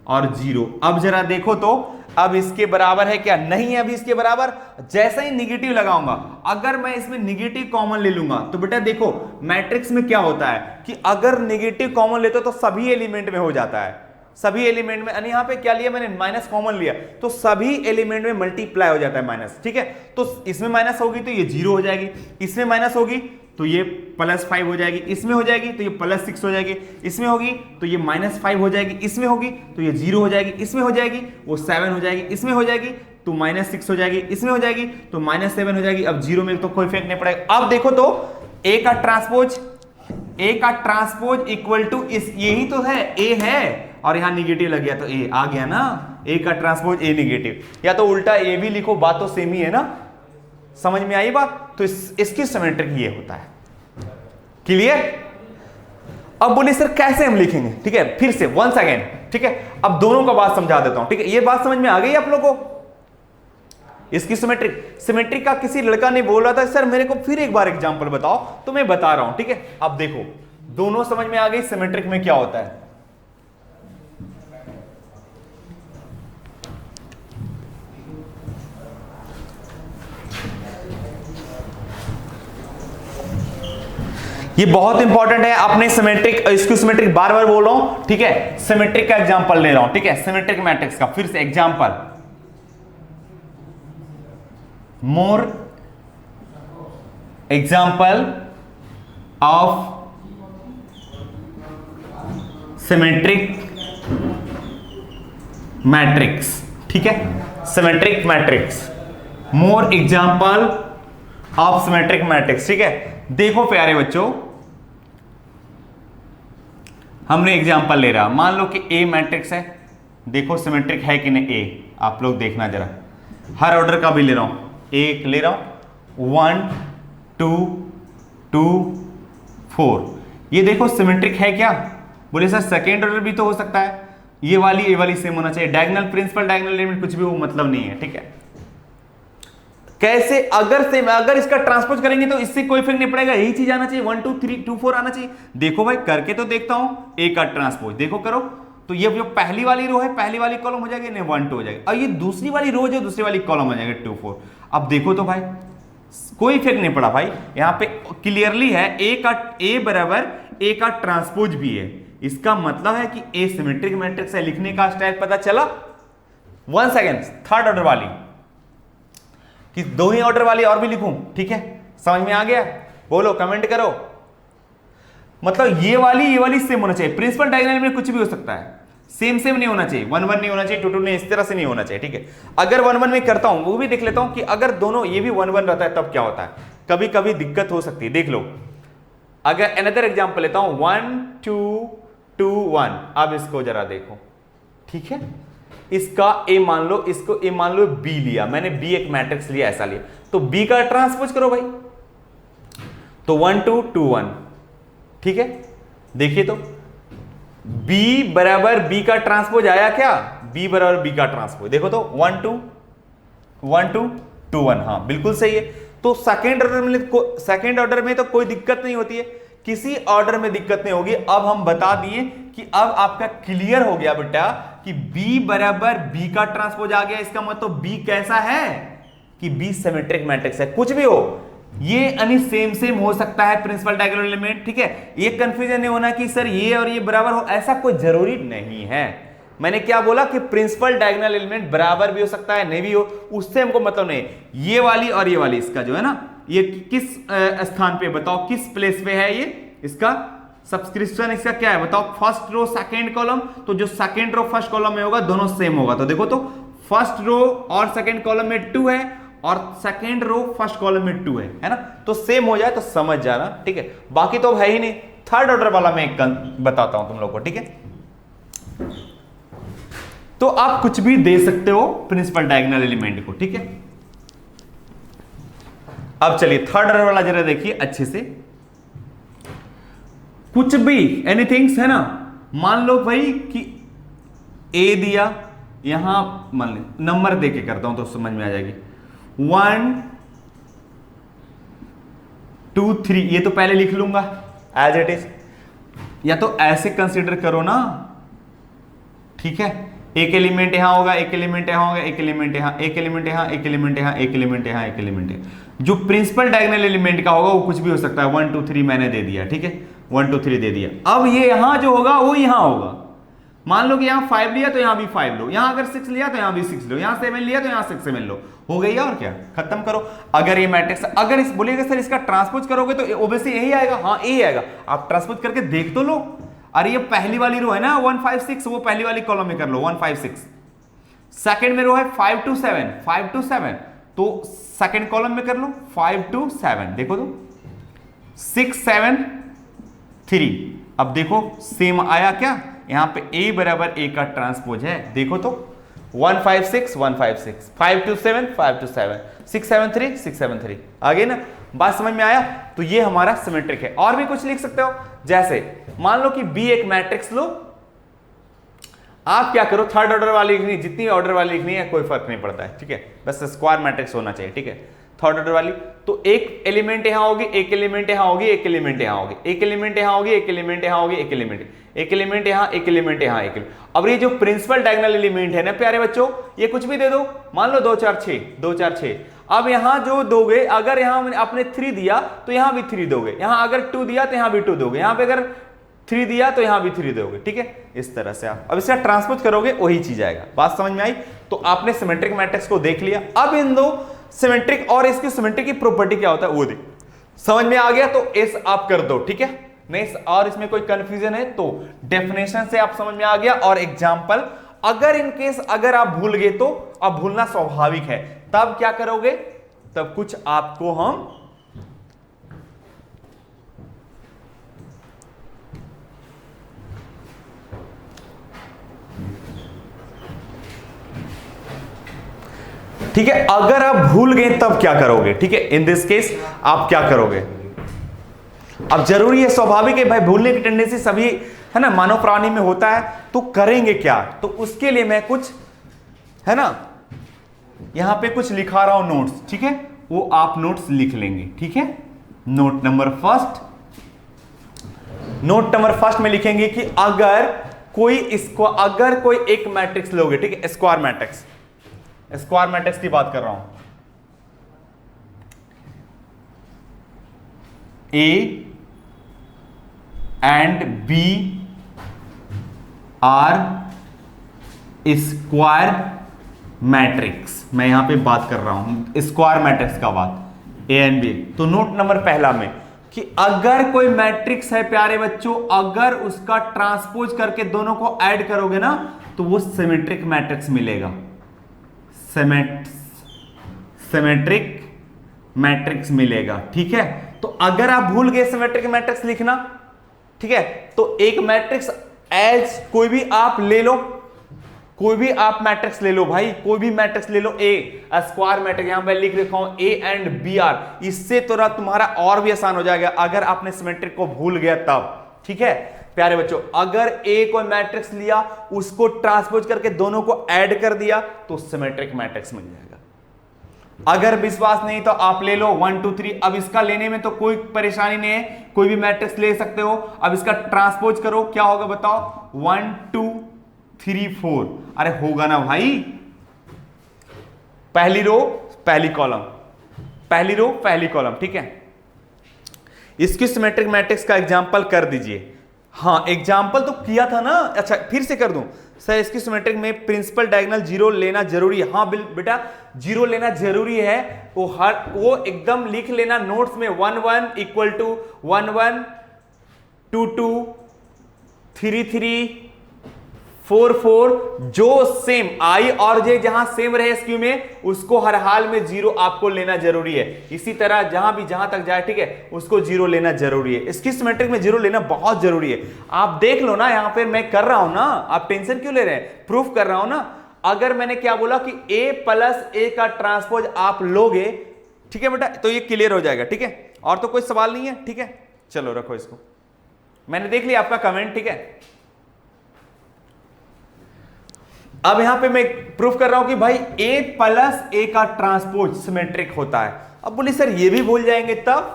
और 0। अब जरा देखो तो अब इसके बराबर है क्या, नहीं है अभी इसके बराबर। जैसा ही निगेटिव लगाऊंगा, अगर मैं इसमें निगेटिव कॉमन ले लूंगा तो बेटा देखो मैट्रिक्स में क्या होता है कि अगर निगेटिव कॉमन लेते हो तो सभी एलिमेंट में हो जाता है, सभी एलिमेंट में, यानी यहां पे क्या लिया मैंने, माइनस कॉमन लिया तो सभी एलिमेंट में मल्टीप्लाई हो जाता है माइनस, ठीक है। तो इसमें माइनस होगी तो ये 0 हो जाएगी, इसमें माइनस होगी तो ये +5 हो जाएगी, इसमें हो जाएगी तो ये +6 हो जाएगी, इसमें होगी तो ये -5 हो जाएगी, इसमें होगी तो ये 0 हो जाएगी, इसमें हो जाएगी वो 7 हो जाएगी, इसमें हो जाएगी तो -6 हो जाएगी, इसमें हो जाएगी तो -7 हो जाएगी। अब 0 में तो कोई इफेक्ट नहीं पड़ेगा। अब देखो तो ए का ट्रांसपोज इक्वल टू इस, यही तो है, ए है और यहां निगेटिव लग गया तो ए आ गया ना, ए का ट्रांसपोज ए निगेटिव, या तो उल्टा ए भी लिखो, बात तो सेम ही है ना, समझ में आई बात। तो इसकी सिमेट्रिक ये होता है, क्लियर। अब बोले सर कैसे हम लिखेंगे, ठीक है, फिर से वंस अगेन, ठीक है, अब दोनों का बात समझा देता हूं, ठीक है, ये बात समझ में आ गई आप लोगों को। इसकी सिमेट्रिक का किसी लड़का ने बोल रहा था सर मेरे को फिर एक बार एग्जांपल बताओ, तो मैं बता रहा हूं, ठीक है। अब देखो दोनों समझ में आ गई सिमेट्रिक में क्या होता है। ये बहुत इंपॉर्टेंट है अपने सिमेट्रिक, इसको सिमेट्रिक बार बार बोल रहा हूं, ठीक है, सिमेट्रिक का एग्जांपल ले रहा हूं, ठीक है, सिमेट्रिक मैट्रिक्स का फिर से example, more example of symmetric matrix, ठीक है, symmetric matrix, more example of symmetric matrix, ठीक है। देखो प्यारे बच्चों, हमने एग्जांपल ले रहा, मान लो कि ए मैट्रिक्स है, देखो सिमेट्रिक है कि नहीं ए, आप लोग देखना जरा, हर ऑर्डर का भी ले रहा हूं, एक ले रहा हूं 1 2 2 4, ये देखो सिमेट्रिक है क्या, बोले सर सेकेंड ऑर्डर भी तो हो सकता है, ये वाली सेम होना चाहिए, डायगोनल प्रिंसिपल डायगोनल एलिमेंट कुछ भी वो मतलब नहीं है, ठीक है। कैसे, अगर इसका ट्रांसपोज करेंगे तो इससे कोई इफेक्ट नहीं पड़ेगा, यही चीज आना चाहिए, 1 2 3 2 4 आना चाहिए। देखो भाई करके तो देखता हूं, ए का ट्रांसपोज देखो करो, तो ये जो पहली वाली रो है पहली वाली कॉलम हो जाएगी, नहीं 1 2 हो जाएगी, और ये दूसरी वाली रो जो दूसरी वाली कॉलम हो जाएगी 2 4। अब देखो तो भाई कोई इफेक्ट नहीं पड़ा भाई, यहां पे क्लियरली है ए बराबर ए का ट्रांसपोज भी है, इसका मतलब है कि ए सिमेट्रिक मैट्रिक्स है। लिखने का स्टाइल पता चला। वन सेकेंड, थर्ड ऑर्डर वाली कि दो ही ऑर्डर वाली और भी लिखूं, ठीक है, समझ में आ गया, बोलो कमेंट करो। मतलब ये वाली सेम होना चाहिए, प्रिंसिपल डायगोनल में कुछ भी हो सकता है, सेम सेम नहीं होना चाहिए, 1 1 नहीं होना चाहिए, 2 2 नहीं, इस तरह से नहीं होना चाहिए, ठीक है। अगर 1 1 में करता हूं वो भी देख लेता हूं कि अगर दोनों ये भी 1 1 रहता है तब क्या होता है, कभी कभी दिक्कत हो सकती है, देख लो। अगर अनदर एग्जांपल लेता हूं 1 2 2 1, अब इसको जरा देखो, ठीक है। इसका ए मान लो, इसको ए मान लो, बी लिया मैंने, बी एक मैट्रिक्स लिया, ऐसा लिया, तो बी का ट्रांसपोज करो भाई, तो 1 2 2 1, ठीक है। देखिए तो B बराबर B का ट्रांसपोज आया क्या, B बराबर B का ट्रांसपोज, देखो तो 1 2 1 2 2 1, हाँ बिल्कुल सही है। तो सेकेंड ऑर्डर में तो कोई दिक्कत नहीं होती है, किसी ऑर्डर में दिक्कत नहीं होगी। अब हम बता दिए कि अब आपका क्लियर हो गया बेटा कि B बराबर B का ट्रांसपोज आ गया, इसका मतलब B कैसा है कि B सिमेट्रिक मैट्रिक्स है। कुछ भी हो, ये यानी सेम सेम हो सकता है प्रिंसिपल डायगोनल एलिमेंट, ठीक है। ये कंफ्यूजन नहीं होना कि सर ये और ये बराबर हो, ऐसा कोई जरूरी नहीं है। मैंने क्या बोला कि प्रिंसिपल डायगोनल एलिमेंट बराबर भी हो सकता है, नहीं भी हो, उससे हमको मतलब नहीं। ये वाली और ये वाली, इसका जो है ना, ये किस स्थान पे बताओ, किस प्लेस पे है, ये इसका सब्सक्रिप्शन इसका क्या है बताओ, फर्स्ट रो सेकेंड कॉलम। तो जो सेकेंड रो फर्स्ट कॉलम में होगा दोनों सेम होगा, तो देखो तो फर्स्ट रो और सेकेंड कॉलम में 2 है और सेकेंड रो फर्स्ट कॉलम में 2 है ना, तो सेम हो जाए तो समझ जाना, ठीक है। बाकी तो है ही नहीं। थर्ड ऑर्डर वाला मैं एक बताता हूं तुम लोग को, ठीक है। तो आप कुछ भी दे सकते हो प्रिंसिपल डायगोनल एलिमेंट को, ठीक है। अब चलिए थर्ड ऑर्डर वाला जरा देखिए अच्छे से, कुछ भी एनीथिंग्स है ना, मान लो भाई कि ए दिया, यहां मान लो नंबर देके करता हूं तो समझ में आ जाएगी, 1 2 3, ये तो पहले लिख लूंगा एज इट इज, या तो ऐसे कंसीडर करो ना, ठीक है। एक एलिमेंट यहां होगा, एक एलिमेंट यहां होगा, एक एलिमेंट यहां, एक एलिमेंट यहां, एक एलिमेंट यहां, एक एलिमेंट यहां, एक एलिमेंट यहां। जो प्रिंसिपल डायगोनल एलिमेंट का होगा वो कुछ भी हो सकता है, 1 2 3 मैंने दे दिया, ठीक है, 1 2 3 दे दिया। अब ये यहां जो होगा वो यहां होगा, मान लो कि यहां 5 लिया तो यहां भी 5 लो, यहां अगर 6 लिया तो यहां भी 6 लो, यहां 7 लिया तो यहां 6 7 लो, हो गई। और क्या, खत्म करो। अगर ये मैट्रिक्स, अगर इस बोलिएगा सर इसका ट्रांसपोज करोगे तो ओबीसी यही आएगा, हाँ यही आएगा, आप ट्रांसपोज करके देख तो लो। अरे ये पहली वाली रो है ना 1 5 6, वो पहली वाली कॉलम में कर लो 1 5 6। सेकंड में रो है 5 2 7, 5 2 7, तो सेकंड कॉलम में कर लो 5 2 7, देखो तो 6 7 3। अब देखो सेम आया क्या, यहां पे a बराबर a का ट्रांसपोज है, देखो तो 1 5 6 1 5 6, 5 2 7 5 2 7, 6 7 3 6 7 3, आ गई ना बात, समझ में आया। तो ये हमारा सिमेट्रिक है। और भी कुछ लिख सकते हो, जैसे मान लो कि B एक मैट्रिक्स लो, आप क्या करो, थर्ड ऑर्डर वाली लिखनी, जितनी ऑर्डर वाली लिखनी है कोई फर्क नहीं पड़ता है, ठीक है, बस स्क्वायर मैट्रिक्स होना चाहिए, ठीक है। थर्ड ऑर्डर वाली तो एक एलिमेंट यहां होगी, एक एलिमेंट यहां होगी, एक एलिमेंट यहां होगी, एक एलिमेंट यहां होगी, एक एलिमेंट यहां होगी, एक एलिमेंट यहां, एक एलिमेंट यहां, एक। अब ये जो प्रिंसिपल डायगोनल एलिमेंट है ना प्यारे बच्चों, ये कुछ भी दे दो, मान लो 2 4 6, 2 4 6। अब यहां जो दोगे, अगर यहां आपने 3 दिया तो यहां भी 3 दोगे, यहां अगर 2 दिया तो यहां भी 2 दोगे, यहां पे अगर 3 दिया तो यहां भी 3 दोगे, ठीक है। इस तरह से आप अब इसका ट्रांसपोज करोगे वही चीज आएगा। बात समझ में आई। तो आपने सिमेट्रिक मैट्रिक्स को देख लिया। अब इन दो सिमेट्रिक और इसकी सिमेट्रिक की प्रॉपर्टी क्या होता है वो देख, समझ में आ गया तो इस आप कर दो, ठीक है। नहीं और इसमें कोई कंफ्यूजन है तो डेफिनेशन से आप समझ में आ गया। और एग्जांपल, अगर इन केस अगर आप भूल गए तो, अब भूलना स्वाभाविक है, तब क्या करोगे, तब कुछ आपको हम ठीक है, अगर आप भूल गए तब क्या करोगे, ठीक है। इन दिस केस आप क्या करोगे, अब जरूरी है, स्वाभाविक है भाई, भूलने की टेंडेंसी सभी है ना, मानव प्राणी में होता है, तो करेंगे क्या, तो उसके लिए मैं कुछ है ना यहां पे कुछ लिखा रहा हूं नोट्स, ठीक है, वो आप नोट्स लिख लेंगे, ठीक है। नोट नंबर फर्स्ट में लिखेंगे कि अगर कोई एक मैट्रिक्स लोगे, ठीक है, स्क्वायर मैट्रिक्स की बात कर रहा हूं, A and B are square matrix, मैं यहां पे बात कर रहा हूं स्क्वायर मैट्रिक्स का बात, A एंड B। तो नोट नंबर पहला में कि अगर कोई मैट्रिक्स है प्यारे बच्चों, अगर उसका ट्रांसपोज करके दोनों को ऐड करोगे ना तो वो सिमेट्रिक मैट्रिक्स मिलेगा, सिमेट्रिक मैट्रिक्स मिलेगा। ठीक है, तो अगर आप भूल गए सिमेट्रिक मैट्रिक्स लिखना, ठीक है, तो एक मैट्रिक्स एज कोई भी आप ले लो, कोई भी आप मैट्रिक्स ले लो भाई, कोई भी मैट्रिक्स ले लो, ए स्क्वायर मैट्रिक्स, यहां मैं लिख रखा हूं ए एंड बी आर, इससे तो तुम्हारा और भी आसान हो जाएगा अगर आपने सिमेट्रिक को भूल गया तब। ठीक है प्यारे बच्चों, अगर ए कोई मैट्रिक्स लिया, उसको ट्रांसपोज करके दोनों को ऐड कर दिया तो सिमेट्रिक मैट्रिक्स मिल जाएगा। अगर विश्वास नहीं तो आप ले लो 1 2 3, अब इसका लेने में तो कोई परेशानी नहीं है, कोई भी मैट्रिक्स ले सकते हो। अब इसका ट्रांसपोज करो, क्या होगा बताओ, 1 2 3 4, अरे होगा ना भाई, पहली रो पहली कॉलम, पहली रो पहली कॉलम। ठीक है, इसकी सिमेट्रिक मैट्रिक्स का एग्जांपल कर दीजिए। हाँ एग्जाम्पल तो किया था ना, अच्छा फिर से कर दूं सर, इसकी सिमेट्रिक में प्रिंसिपल डायगोनल जीरो लेना जरूरी है। हाँ बेटा जीरो लेना जरूरी है, वो एकदम लिख लेना नोट्स में, 1 1 इक्वल टू 1 1 2 2 3 3 4 4, जो सेम आई और जे जहां सेम रहे SQ में, उसको हर हाल में जीरो आपको लेना जरूरी है। इसी तरह जहां भी जहां तक जाए, ठीक है, उसको जीरो लेना जरूरी है। इसकी सिमेट्रिक में जीरो लेना बहुत जरूरी है। आप देख लो ना, यहां पे मैं कर रहा हूं ना, आप टेंशन क्यों ले रहे हैं, प्रूफ कर रहा हूं ना। अगर मैंने क्या बोला कि a प्लस ए का ट्रांसपोज आप लोगे, ठीक है बेटा, तो ये क्लियर हो जाएगा। ठीक है, और तो कोई सवाल नहीं है। ठीक है, चलो रखो इसको, मैंने देख लिया आपका कमेंट। ठीक है, अब यहां पे मैं प्रूफ कर रहा हूं कि भाई a प्लस ए का ट्रांसपोज सिमेट्रिक होता है। अब बोले सर ये भी भूल जाएंगे तब,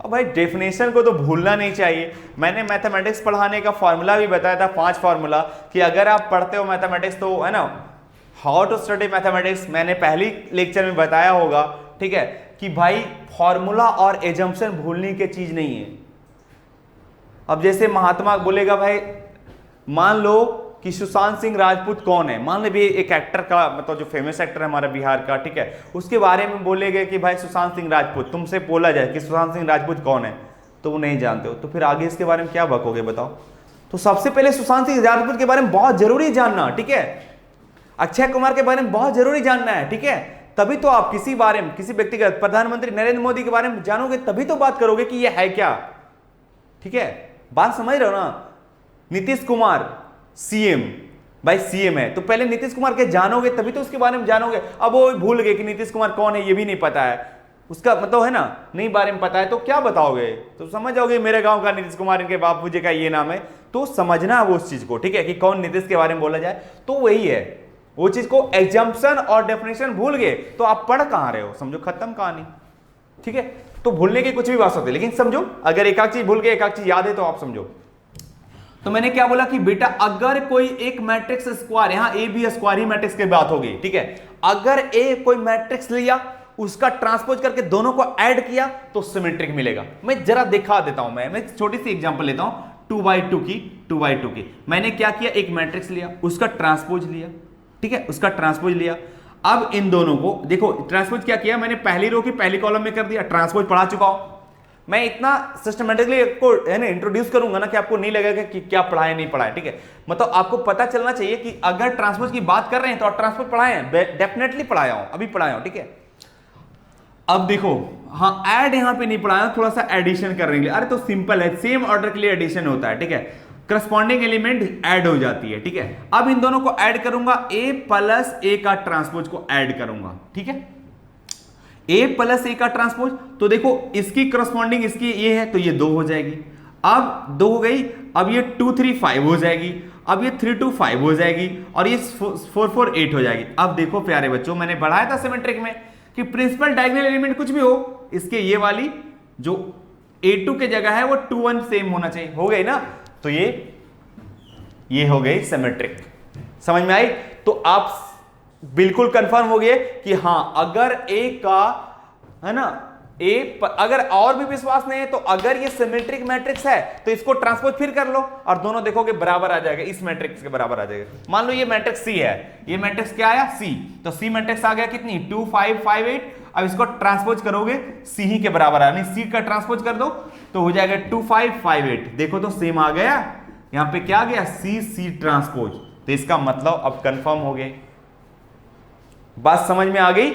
अब भाई डेफिनेशन को तो भूलना नहीं चाहिए। मैंने मैथमेटिक्स पढ़ाने का फॉर्मूला भी बताया था, 5 फॉर्मूला, कि अगर आप पढ़ते हो मैथमेटिक्स तो है ना, हाउ टू स्टडी मैथमेटिक्स मैंने पहली लेक्चर में बताया होगा। ठीक है, कि भाई फॉर्मूला और एजम्पशन भूलने की चीज नहीं है। अब जैसे महात्मा बोलेगा भाई, मान लो कि सुशांत सिंह राजपूत कौन है, मान लीजिए एक एक्टर का, मतलब जो फेमस एक्टर है हमारा बिहार का, ठीक है, उसके बारे में बोलेगे कि भाई सुशांत सिंह राजपूत, तुमसे बोला जाए कि सुशांत सिंह राजपूत कौन है, तो वो नहीं जानते हो, तो फिर आगे इसके बारे में क्या बकोगे बताओ। तो सबसे पहले सुशांत सिंह राजपूत के बारे में बहुत जरूरी जानना, ठीक है, अक्षय कुमार के बारे में बहुत जरूरी जानना है। ठीक है, तभी तो आप किसी बारे में, किसी व्यक्तिगत प्रधानमंत्री नरेंद्र मोदी के बारे में जानोगे, तभी तो बात करोगे कि ये है क्या। ठीक है, बात समझ रहे हो ना। नीतीश कुमार सीएम, भाई सीएम है, तो पहले नीतीश कुमार के जानोगे तभी तो उसके बारे में जानोगे। अब वो भूल गए कि नीतीश कुमार कौन है, ये भी नहीं पता है, उसका मतलब है ना, नहीं बारे में पता है, तो क्या बताओगे, तो समझ जाओगे मेरे गांव का नीतीश कुमार, इनके बापू जी का ये नाम है, तो समझना है वो उस चीज को। ठीक है, कि कौन नीतीश के बारे में बोला जाए, तो वही है वो चीज को। एग्जाम्पशन और डेफिनेशन भूल गए तो आप पढ़ कहां रहे हो, समझो खत्म कहानी। ठीक है, तो भूलने की कुछ भी बात होती है, लेकिन समझो अगर एक चीज भूल गए, एक चीज याद है, तो आप समझो। तो मैंने क्या बोला कि बेटा अगर कोई एक मैट्रिक्स स्क्वायर, यहां ए बी स्क्वायर ही मैट्रिक्स की बात होगी। ठीक है, अगर ए कोई मैट्रिक्स लिया, उसका ट्रांसपोज करके दोनों को ऐड किया तो सिमेट्रिक मिलेगा। मैं जरा दिखा देता हूं, मैं एक छोटी सी एग्जांपल लेता हूं, 2x2 की। मैंने क्या किया, एक मैट्रिक्स लिया, उसका ट्रांसपोज लिया, ठीक है, उसका ट्रांसपोज लिया। अब इन दोनों को देखो, ट्रांसपोज क्या किया मैंने, पहली रो की पहली कॉलम में कर दिया, ट्रांसपोज पढ़ा चुका हूं मैं। इतना सिस्टमेटिकली आपको है ना इंट्रोड्यूस करूंगा ना कि आपको नहीं लगेगा कि क्या पढ़ाए नहीं पढ़ाए। ठीक है, मतलब आपको पता चलना चाहिए कि अगर ट्रांसपोज की बात कर रहे हैं तो आप ट्रांसपोज पढ़ाए हैं, डेफिनेटली पढ़ाया हूं, अभी पढ़ाया हूं। ठीक है, अब देखो, हाँ ऐड यहां पे नहीं पढ़ाया, थोड़ा सा एडिशन कर रहे, अरे तो सिंपल है, सेम ऑर्डर के लिए एडिशन होता है। ठीक है, करस्पॉन्डिंग एलिमेंट ऐड हो जाती है। ठीक है, अब इन दोनों को ऐड करूंगा, ए प्लस ए का ट्रांसपोज को ऐड करूंगा। ठीक है, ए प्लस ए का ट्रांसपोज, तो देखो इसकी करस्पॉन्डिंग इसकी ये है, तो ये 2 हो जाएगी। अब 2 हो गई, अब ये 2 3 5 हो जाएगी, अब ये 3 2 5 हो जाएगी, और ये 4 4 8 हो जाएगी। अब देखो प्यारे बच्चों, मैंने बढ़ाया था सिमेट्रिक में कि प्रिंसिपल डायगोनल एलिमेंट कुछ भी हो, इसके ये वाली जो A2 के जगह है वो 2 1 सेम होना चाहिए, हो गई ना, तो ये हो गई सिमेट्रिक। समझ में आई? तो आप बिल्कुल कंफर्म हो गए कि हां अगर ए का है ना, अगर और भी विश्वास नहीं है तो अगर ये सिमेट्रिक मैट्रिक्स है तो इसको ट्रांसपोज फिर कर लो और दोनों देखोगे बराबर आ जाएगा, इस मैट्रिक्स के बराबर आ जाएगा। मान लो ये मैट्रिक्स सी है, ये मैट्रिक्स क्या आया सी, तो सी मैट्रिक्स आ गया कितनी 2 5 5 8, अब इसको ट्रांसपोज करोगे सी ही के बराबर है, यानी सी का ट्रांसपोज कर दो तो हो जाएगा 2558। देखो तो सेम आ गया, यहां पे क्या आ गया सी सी ट्रांसपोज। तो इसका मतलब अब कंफर्म हो गए, बात समझ में आ गई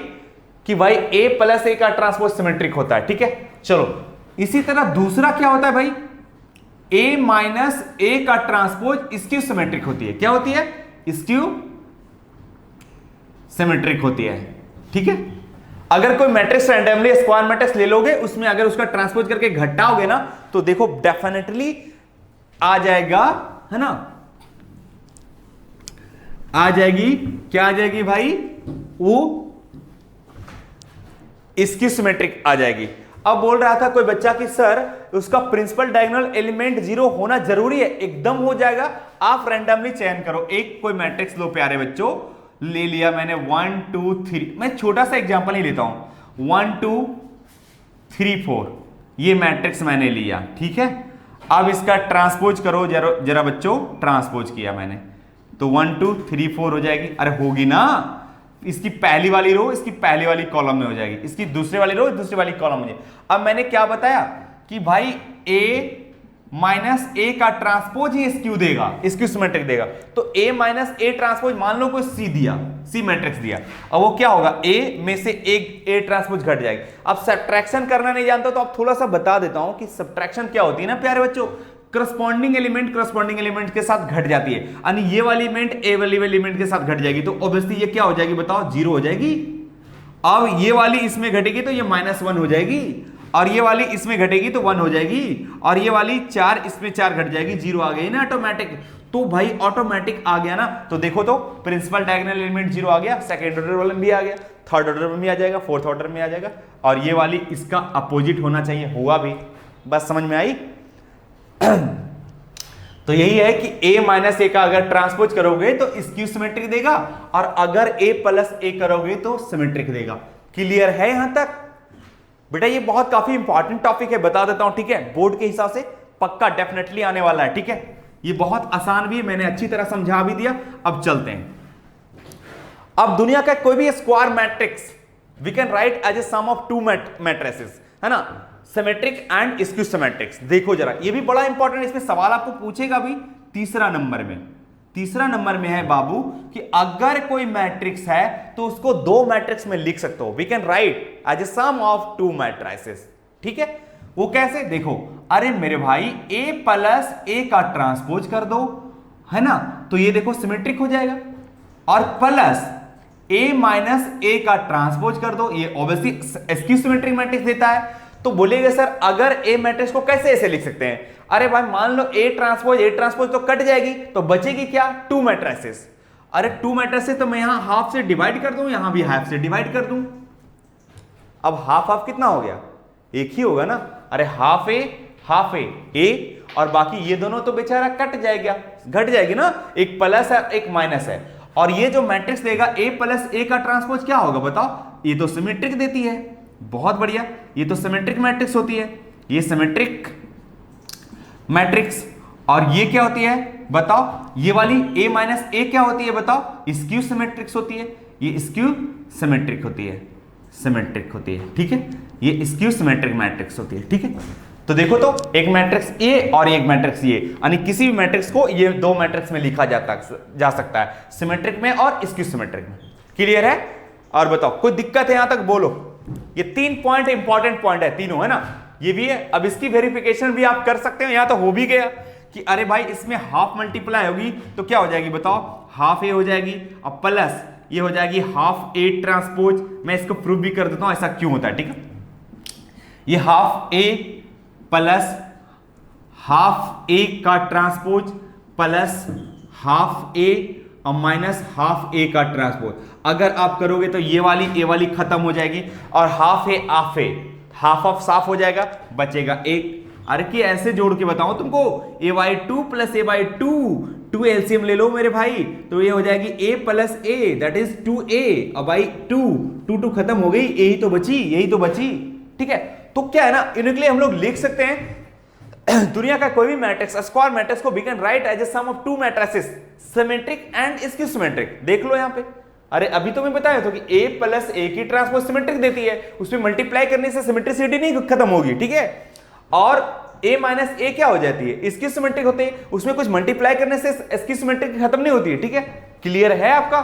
कि भाई a प्लस ए का ट्रांसपोज सिमेट्रिक होता है। ठीक है, चलो इसी तरह दूसरा क्या होता है भाई, a माइनस ए का ट्रांसपोज स्क्यू सिमेट्रिक होती है। क्या होती है, स्क्यू सिमेट्रिक होती है। ठीक है, अगर कोई मैट्रिक्स रैंडमली स्क्वायर मैट्रिक्स ले लोगे, उसमें अगर उसका ट्रांसपोज करके घटाओगे ना तो देखो डेफिनेटली आ जाएगा, है ना, आ जाएगी, क्या आ जाएगी भाई, वो स्क्यू सिमेट्रिक आ जाएगी। अब बोल रहा था कोई बच्चा कि सर उसका प्रिंसिपल डायगोनल एलिमेंट 0 होना जरूरी है, एकदम हो जाएगा, आप रैंडमली चयन करो। एक कोई मैट्रिक्स लो प्यारे बच्चों, ले लिया मैंने 1 2 3, मैं छोटा सा एग्जांपल ही लेता हूं, 1 2 3 4 ये मैट्रिक्स मैंने लिया। ठीक है, अब इसका ट्रांसपोज करो जरा बच्चों, ट्रांसपोज किया मैंने तो 1 2 3 4 हो जाएगी। अरे होगी ना, इसकी पहली वाली रो इसकी पहली वाली कॉलम में हो जाएगी, इसकी दूसरी वाली रो दूसरी वाली कॉलम में। अब मैंने क्या बताया कि भाई a माइनस ए का ट्रांसपोज ही स्क्यू देगा, स्क्यू सिमेट्रिक देगा। तो a माइनस ए ट्रांसपोज, मान लो कोई सी दिया, सी मैट्रिक्स दिया, अब वो क्या होगा, a में से एक a ट्रांसपोज घट जाएगी। अब सब्ट्रैक्शन करना नहीं जानता तो आप थोड़ा सा बता देता हूं कि सब्ट्रैक्शन क्या होती है ना प्यारे बच्चों, करस्पॉन्डिंग एलिमेंट के साथ घट जाती है, यानी ये वाली एलिमेंट ए वाली एलिमेंट के साथ घट जाएगी, तो ऑब्वियसली ये क्या हो जाएगी बताओ, 0 हो जाएगी। अब ये वाली इसमें घटेगी तो ये -1 हो जाएगी, और ये वाली इसमें घटेगी तो 1 हो जाएगी, और ये वाली 4 इसमें 4 घट जाएगी, 0 आ गई ना ऑटोमेटिक। तो भाई ऑटोमेटिक आ गया ना, तो देखो तो प्रिंसिपल डायगोनल एलिमेंट 0 आ गया, सेकंड ऑर्डर वाला भी आ गया, थर्ड ऑर्डर में भी आ जाएगा, फोर्थ ऑर्डर में आ जाएगा, और ये वाली इसका अपोजिट होना चाहिए, हुआ भी। बस समझ में आई। तो यही है कि a माइनस ए का अगर ट्रांसपोज करोगे तो स्क्यू सिमेट्रिक देगा, और अगर a प्लस ए करोगे तो सिमेट्रिक देगा। क्लियर है यहां तक बेटा? ये बहुत काफी इंपॉर्टेंट टॉपिक है, बता देता हूं। ठीक है, बोर्ड के हिसाब से पक्का डेफिनेटली आने वाला है। ठीक है, ये बहुत आसान भी है, मैंने अच्छी तरह समझा भी दिया। अब चलते हैं, अब दुनिया का कोई भी square matrix we can write as a sum of two matrices, है ना, सिमेट्रिक एंड स्क्यू सिमेट्रिक्स। देखो जरा, ये भी बड़ा इंपॉर्टेंट, इसमें सवाल आपको पूछेगा भी तीसरा नंबर में है बाबू, कि अगर कोई मैट्रिक्स है तो उसको दो मैट्रिक्स में लिख सकते हो, we can write as a sum of two matrices. ठीक है, वो कैसे, देखो, अरे मेरे भाई a प्लस ए का ट्रांसपोज कर दो, है ना, तो ये देखो सिमेट्रिक हो जाएगा, और प्लस a माइनस ए का ट्रांसपोज कर दो, ये ऑब्वियसली स्क्यू सिमेट्रिक मैट्रिक्स देता है। तो बोलेगा सर अगर ए मैट्रिक्स को कैसे ऐसे लिख सकते हैं? अरे भाई मान लो ए ट्रांसपोज तो कट जाएगी, तो बचेगी क्या, टू मैट्रिसेस। अरे टू मैट्रिसेस तो मैं यहां हाफ से डिवाइड कर दूं, यहां भी हाफ से डिवाइड कर दूं। अब हाफ हाफ कितना हो गया, एक ही होगा ना। अरे हाफ ए और बाकी ये दोनों तो बेचारा कट जाएगा, घट जाएगी ना, एक प्लस है एक माइनस है। और ये जो मैट्रिक्स देगा a प्लस ए का ट्रांसपोज क्या होगा बताओ, ये तो सिमेट्रिक देती है। बहुत बढ़िया, ये तो सिमेट्रिक मैट्रिक्स होती है, ये सिमेट्रिक मैट्रिक्स। और ये क्या होती है बताओ, ये वाली a माइनस ए क्या होती है बताओ, स्क्यू सिमेट्रिक्स होती है, ये स्क्यू सिमेट्रिक होती है, ठीक है, ये स्क्यू सिमेट्रिक मैट्रिक्स होती है। ठीक है, तो देखो तो एक मैट्रिक्स ए और एक मैट्रिक्स ये, यानी किसी भी मैट्रिक्स को ये दो मैट्रिक्स में लिखा जा सकता है, सिमेट्रिक में और स्क्यू सिमेट्रिक में। क्लियर है? और बताओ कोई दिक्कत है यहां तक, बोलो। ये 3 पॉइंट इंपॉर्टेंट पॉइंट है, तीनों, है ना, ये भी है। अब इसकी वेरिफिकेशन भी आप कर सकते हो, यहां तो हो भी गया कि अरे भाई इसमें हाफ मल्टीप्लाई होगी तो क्या हो जाएगी बताओ, हाफ ए हो जाएगी, अब प्लस ये हो जाएगी हाफ ए ट्रांसपोज। मैं इसको प्रूव भी कर देता हूं ऐसा क्यों होता है। ठीक है, ये हाफ ए प्लस हाफ ए का ट्रांसपोज प्लस हाफ ए और माइनस हाफ ए का ट्रांसपोज, अगर आप करोगे तो ये वाली खत्म हो जाएगी, और हाफ ऑफ साफ हो जाएगा, बचेगा एक। अरे कि ऐसे जोड़ के बताऊं तुमको, a/2 प्लस a/2, 2 एलसीएम ले लो मेरे भाई, तो ये हो जाएगी a plus A, that is 2a, और भाई 2 खत्म हो गई, यही तो बची। ठीक है, तो क्या है ना, इनके लिए हम लोग लिख सकते हैं दुनिया का कोई भी मैट्रिक्स, स्क्वायर मैट्रिक्स को we can write as a sum of two matrices, symmetric and skew symmetric. देख लो यहां पे, अरे अभी तो मैं बताया था कि a प्लस a की ट्रांसपोज सिमेट्रिक देती है, उसमें मल्टीप्लाई करने से सिमेट्रिसिटी नहीं खत्म होगी, ठीक है। और a माइनस a क्या हो जाती है, इसकी सिमेट्रिक होती है, उसमें कुछ मल्टीप्लाई करने से इसकी सिमेट्रिक खत्म नहीं होती है, ठीक है। क्लियर है आपका?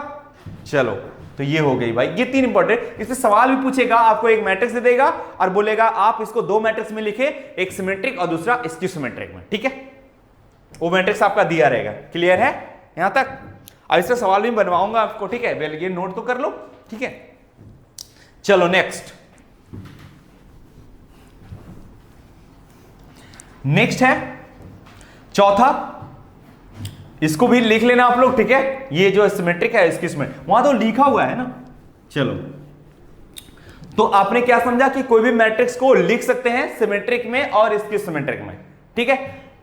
चलो तो ये हो गई भाई, ये 3 इंपॉर्टेंट। इसमें सवाल भी पूछेगा, आपको एक मैट्रिक्स दे देगा और बोलेगा आप इसको 2 मैट्रिक्स में लिखे, एक सिमेट्रिक और दूसरा इसकी सिमेट्रिक में, ठीक है। वो मैट्रिक्स आपका दिया रहेगा। क्लियर है यहां तक? अब इसका सवाल भी बनवाऊंगा आपको, ठीक है। ये नोट तो कर लो, ठीक है। चलो नेक्स्ट है चौथा, इसको भी लिख लेना आप लोग, ठीक है। ये जो सिमेट्रिक है इसकी इसमें वहां तो लिखा हुआ है ना। चलो तो आपने क्या समझा कि कोई भी मैट्रिक्स को लिख सकते हैं सिमेट्रिक में और इसकी सिमेट्रिक में, ठीक है।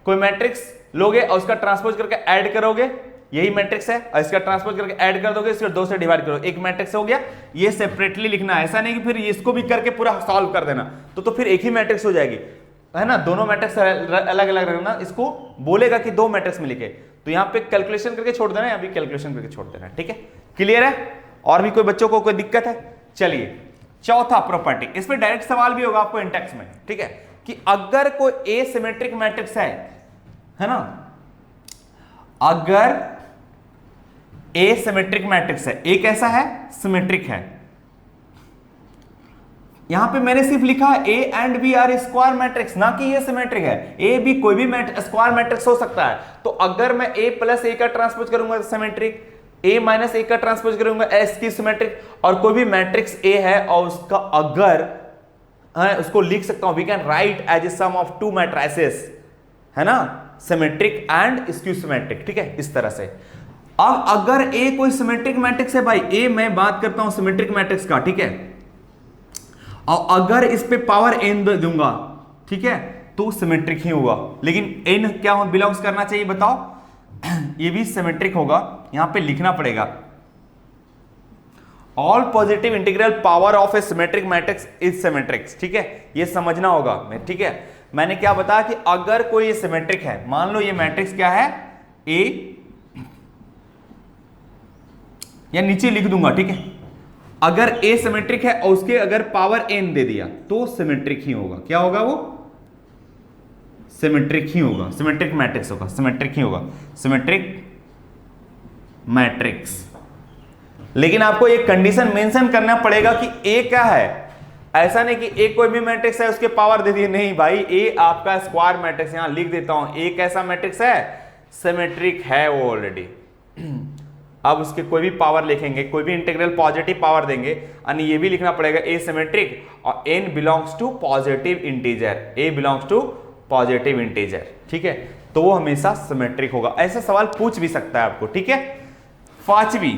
कोई मैट्रिक्स लोगे और उसका ट्रांसपोज करके ऐड करोगे, यही मैट्रिक्स है, और इसका ट्रांसपोज करके ऐड कर दोगे, इसको 2 से डिवाइड करो, एक मैट्रिक्स हो गया। ये सेपरेटली लिखना है, ऐसा नहीं कि फिर इसको भी करके पूरा सॉल्व कर देना, तो फिर एक ही मैट्रिक्स हो जाएगी, है ना। दोनों मैट्रिक्स अलग अलग रखना, इसको बोलेगा कि 2 मैट्रिक्स में लिखे, तो यहां पे कैलकुलेशन करके छोड़ देना, अभी कैलकुलेशन करके छोड़ देना, ठीक है। क्लियर है? और भी कोई बच्चों को कोई दिक्कत है? चलिए चौथा प्रॉपर्टी, इस पे डायरेक्ट सवाल भी होगा आपको इंटेक्स में, ठीक है, कि अगर कोई एसिमेट्रिक मैट्रिक्स है ना, अगर एसिमेट्रिक मैट्रिक्स है, एक ऐसा है सिमेट्रिक है, यहां पे मैंने सिर्फ लिखा है A and B are square matrix, ना कि ये सिमेट्रिक है। ए बी कोई भी स्क्वायर मैट्रिक्स हो सकता है, तो अगर मैं ए प्लस ए का ट्रांसपोज करूंगा सिमेट्रिक, ए माइनस ए का ट्रांसपोज करूंगा एस की सिमेट्रिक, और कोई भी मैट्रिक्स ए है और उसका अगर उसको लिख सकता हूं, we can write as a sum of 2 matrices, है ना, सिमेट्रिक एंड स्क्यू सिमेट्रिक, ठीक है, इस तरह से। अब अगर ए कोई सिमेट्रिक मैट्रिक्स है भाई, ए मैं बात करता हूं सिमेट्रिक मैट्रिक्स का, ठीक है, और अगर इस पे पावर n दूंगा, ठीक है, तो सिमेट्रिक ही होगा। लेकिन n क्या बिलोंग्स करना चाहिए बताओ? ये भी सिमेट्रिक होगा, यहां पे लिखना पड़ेगा all positive integral power of a symmetric matrix is symmetric, ठीक है, ये समझना होगा, ठीक है। मैंने क्या बताया कि अगर कोई ये सिमेट्रिक है, मान लो ये मैट्रिक्स क्या है ए, या नीचे लिख दूंगा, ठीक है, अगर ए सिमेट्रिक है और उसके अगर पावर n दे दिया तो सिमेट्रिक ही होगा। क्या होगा वो? सिमेट्रिक ही होगा, सिमेट्रिक मैट्रिक्स होगा, सिमेट्रिक ही होगा, सिमेट्रिक मैट्रिक्स। लेकिन आपको एक कंडीशन मेंशन करना पड़ेगा कि ए क्या है। ऐसा नहीं कि ए कोई भी मैट्रिक्स है उसके पावर दे दिए, नहीं भाई, ए आपका स्क्वायर मैट्रिक्स, यहां लिख देता हूं, ए कैसा मैट्रिक्स है? सिमेट्रिक है वो ऑलरेडी। अब उसके कोई भी पावर लिखेंगे, कोई भी इंटीग्रल पॉजिटिव पावर देंगे, यानी ये भी लिखना पड़ेगा ए सिमेट्रिक और n belongs to positive integer, A belongs to positive integer, ठीक है, तो वो हमेशा सिमेट्रिक होगा। ऐसा सवाल पूछ भी सकता है आपको, ठीक है। 5वीं,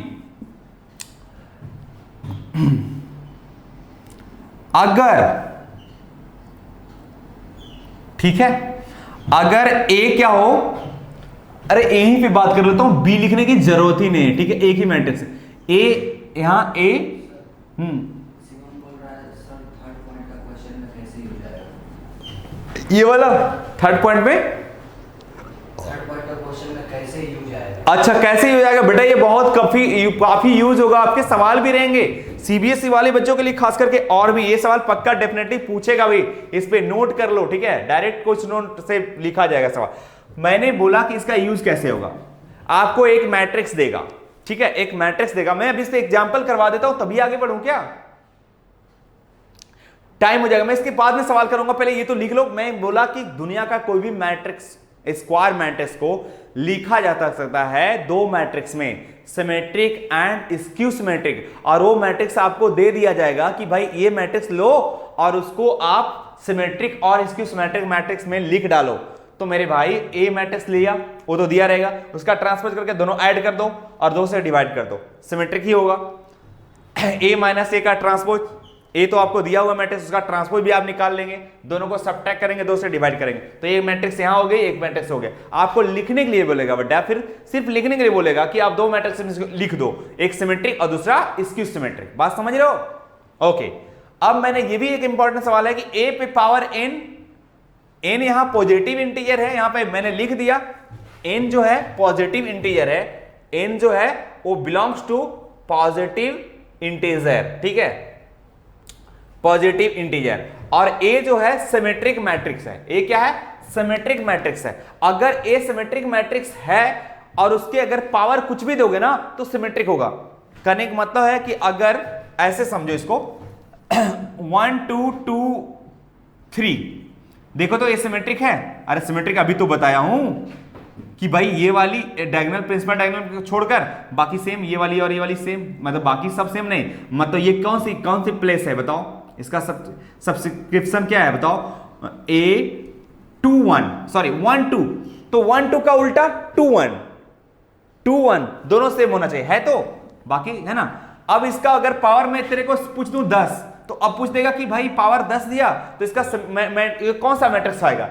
अगर, ठीक है, अगर ए क्या हो, अरे यहीं पे बात कर लेता हूं, बी लिखने की जरूरत ही नहीं है, ठीक है, एक ही मैट्रिक्स है ए, यहां ए, ये वाला थर्ड पॉइंट में, कैसे यूज आएगा? अच्छा कैसे यूज आएगा बेटा, ये बहुत काफी यूज होगा, आपके सवाल भी रहेंगे सीबीएसई वाले बच्चों के लिए खास करके, और भी ये सवाल पक्का डेफिनेटली पूछेगा भी, इस पे नोट कर लो, ठीक है, डायरेक्ट कुछ नोट से लिखा जाएगा सवाल। मैंने बोला कि इसका यूज कैसे होगा, आपको एक मैट्रिक्स देगा, ठीक है, एक मैट्रिक्स देगा, मैं अभी इस पे एग्जांपल करवा देता हूं तभी आगे बढ़ूं, क्या टाइम हो जाएगा, मैं इसके बाद में सवाल करूंगा, पहले ये तो लिख लो। मैं बोला कि दुनिया का कोई भी मैट्रिक्स, स्क्वायर मैट्रिक्स को लिखा जा सकता है 2 मैट्रिक्स में, सिमेट्रिक एंड स्क्यू सिमेट्रिक, और वो मैट्रिक्स आपको दे दिया जाएगा कि भाई ये मैट्रिक्स लो और उसको आप सिमेट्रिक और स्क्यू सिमेट्रिक मैट्रिक्स में लिख डालो। तो मेरे भाई ए मैट्रिक्स लिया, वो तो दिया रहेगा, उसका ट्रांसपोज करके दोनों ऐड कर दो और 2 से डिवाइड कर दो, सिमेट्रिक ही होगा। ए माइनस ए का ट्रांसपोज, ए तो आपको दिया हुआ मैट्रिक्स, उसका ट्रांसपोज भी आप निकाल लेंगे, दोनों को सबट्रैक्ट करेंगे, 2 से डिवाइड करेंगे, तो एक मैट्रिक्स यहां हो गई, एक मैट्रिक्स हो गया। आपको लिखने के लिए बोलेगा बेटा, फिर सिर्फ लिखने के लिए बोलेगा कि आप 2 मैट्रिक्स लिख दो, एक सिमेट्रिक और दूसरा स्क्यू सिमेट्रिक, बात समझ रहे हो? ओके, अब मैंने ये भी एक इंपॉर्टेंट सवाल है कि ए पे पावर n यहां पॉजिटिव इंटीजर है, यहां पे मैंने लिख दिया n जो है पॉजिटिव इंटीजर है, n जो है वो बिलोंग्स टू पॉजिटिव इंटीजर, ठीक है, पॉजिटिव इंटीजर। और ए जो है सिमेट्रिक मैट्रिक्स है। ए क्या है? सिमेट्रिक मैट्रिक्स है। अगर ए सिमेट्रिक मैट्रिक्स है और उसके अगर पावर कुछ भी दोगे ना तो सिमेट्रिक होगा। कहने का मतलब है कि अगर ऐसे समझो इसको 1 2 2 3, देखो तो ये सिमेट्रिक है। अरे सिमेट्रिक अभी तो बताया हूं कि भाई ये वाली डायगोनल प्रिंसिपल डायगोनल छोड़कर बाकी सेम, ये वाली और ये वाली सेम, मतलब बाकी सब सेम नहीं, मतलब ये कौन सी प्लेस है बताओ, इसका सब्सक्रिप्शन क्या है बताओ? A21 सॉरी 1 2, तो 1 2 का उल्टा 2 1, 2 1 दोनों सेम होना चाहिए, है तो बाकी है ना। अब इसका अगर पावर में तेरे को पूछ दूं 10, तो अब पूछ देगा कि भाई पावर 10 दिया तो इसका कौन सा मैट्रिक्स आएगा?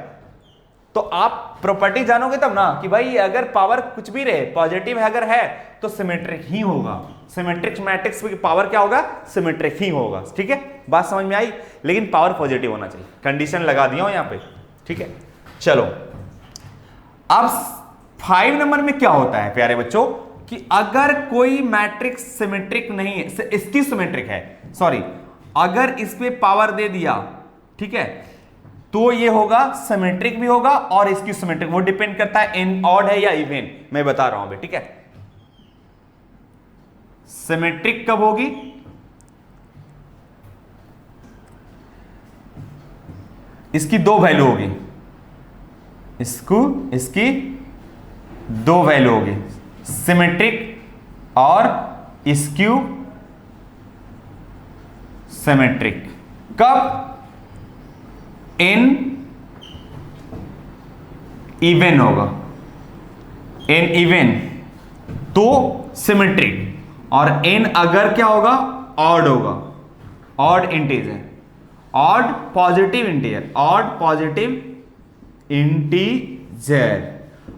तो आप प्रॉपर्टी जानोगे तब ना कि भाई अगर पावर कुछ भी रहे, पॉजिटिव अगर है तो सिमेट्रिक ही होगा। सिमेट्रिक मैट्रिक्स की पावर क्या होगा? सिमेट्रिक ही होगा, ठीक है। बात समझ में आई? लेकिन पावर पॉजिटिव होना चाहिए, कंडीशन लगा दिया हूं यहां पे, ठीक है। चलो अब 5 नंबर में क्या होता है प्यारे बच्चों कि अगर कोई मैट्रिक्स सिमेट्रिक नहीं है, इसकी सिमेट्रिक है, सॉरी, अगर इस पे पावर दे दिया, ठीक है, तो ये होगा सिमेट्रिक भी होगा और इसकी सिमेट्रिक, वो डिपेंड करता है इन ऑड है या इवन, मैं बता रहा हूं अभी, ठीक है। सिमेट्रिक कब होगी? इसकी 2 वैल्यू होगी, इसकी 2 वैल्यू होगी, सिमेट्रिक और स्क्यू सिमेट्रिक। कब? इन इवन होगा, इन इवन तो सिमेट्रिक, और इन अगर क्या होगा? ऑड होगा, odd integer, odd positive integer, odd positive integer,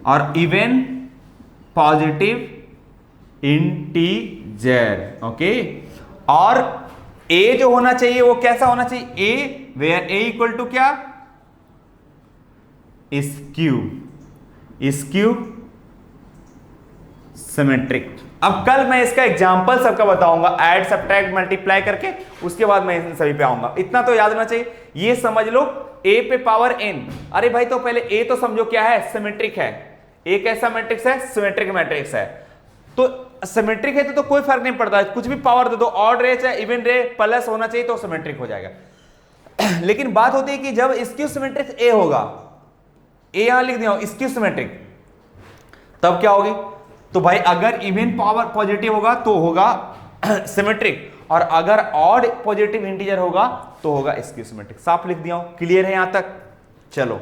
और इवन पॉजिटिव इंटीजर, ओके। और ए जो होना चाहिए वो कैसा होना चाहिए? ए वेयर ए इक्वल टू क्या? Skew symmetric. अब कल मैं इसका एग्जांपल सबका बताऊंगा, ऐड सब्ट्रैक्ट मल्टीप्लाई करके, उसके बाद मैं इन सभी पे आऊंगा। इतना तो याद होना चाहिए, ये समझ लो ए पे पावर एन। अरे भाई तो पहले ए तो समझो क्या है? सिमेट्रिक है। ए कैसा मैट्रिक्स है? सिमेट्रिक मैट्रिक्स है। तो सिमेट्रिक है तो कोई फर्क नहीं पड़ता, कुछ भी पावर दे दो, ऑड रे चाहे इवन रे, प्लस होना चाहिए तो सिमेट्रिक हो जाएगा। लेकिन बात होती है कि जब स्क्यू सिमेट्रिक ए होगा, ए यहां लिख दिया स्क्यू सिमेट्रिक, तब क्या होगी? तो भाई अगर इवन पावर पॉजिटिव होगा तो होगा सिमेट्रिक, और अगर ऑड पॉजिटिव इंटीजर होगा तो होगा स्क्यू सिमेट्रिक। साफ लिख दिया हूं, क्लियर है यहां तक? चलो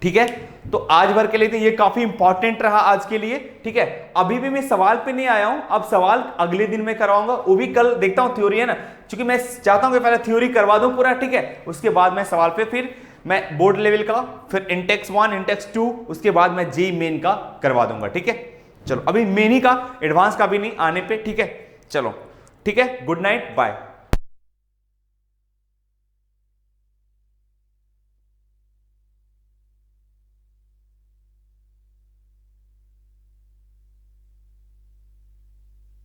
ठीक है, तो आज भर के लिए तो ये काफी इंपॉर्टेंट रहा आज के लिए, ठीक है। अभी भी मैं सवाल पे नहीं आया हूं, अब सवाल अगले दिन में करवाऊंगा, वो भी कल देखता हूं, थ्योरी है ना, क्योंकि मैं चाहता हूं कि पहले थ्योरी करवा दूं पूरा, ठीक है, उसके बाद मैं सवाल पे फिर मैं बोर्ड लेवल का, फिर इंटेक्स 1 इंटेक्स 2, उसके बाद मैं जेईई मेन का करवा दूंगा, ठीक है। चलो अभी मेन ही का, एडवांस का भी नहीं आने पे, ठीक है। चलो ठीक है, गुड नाइट, बाय।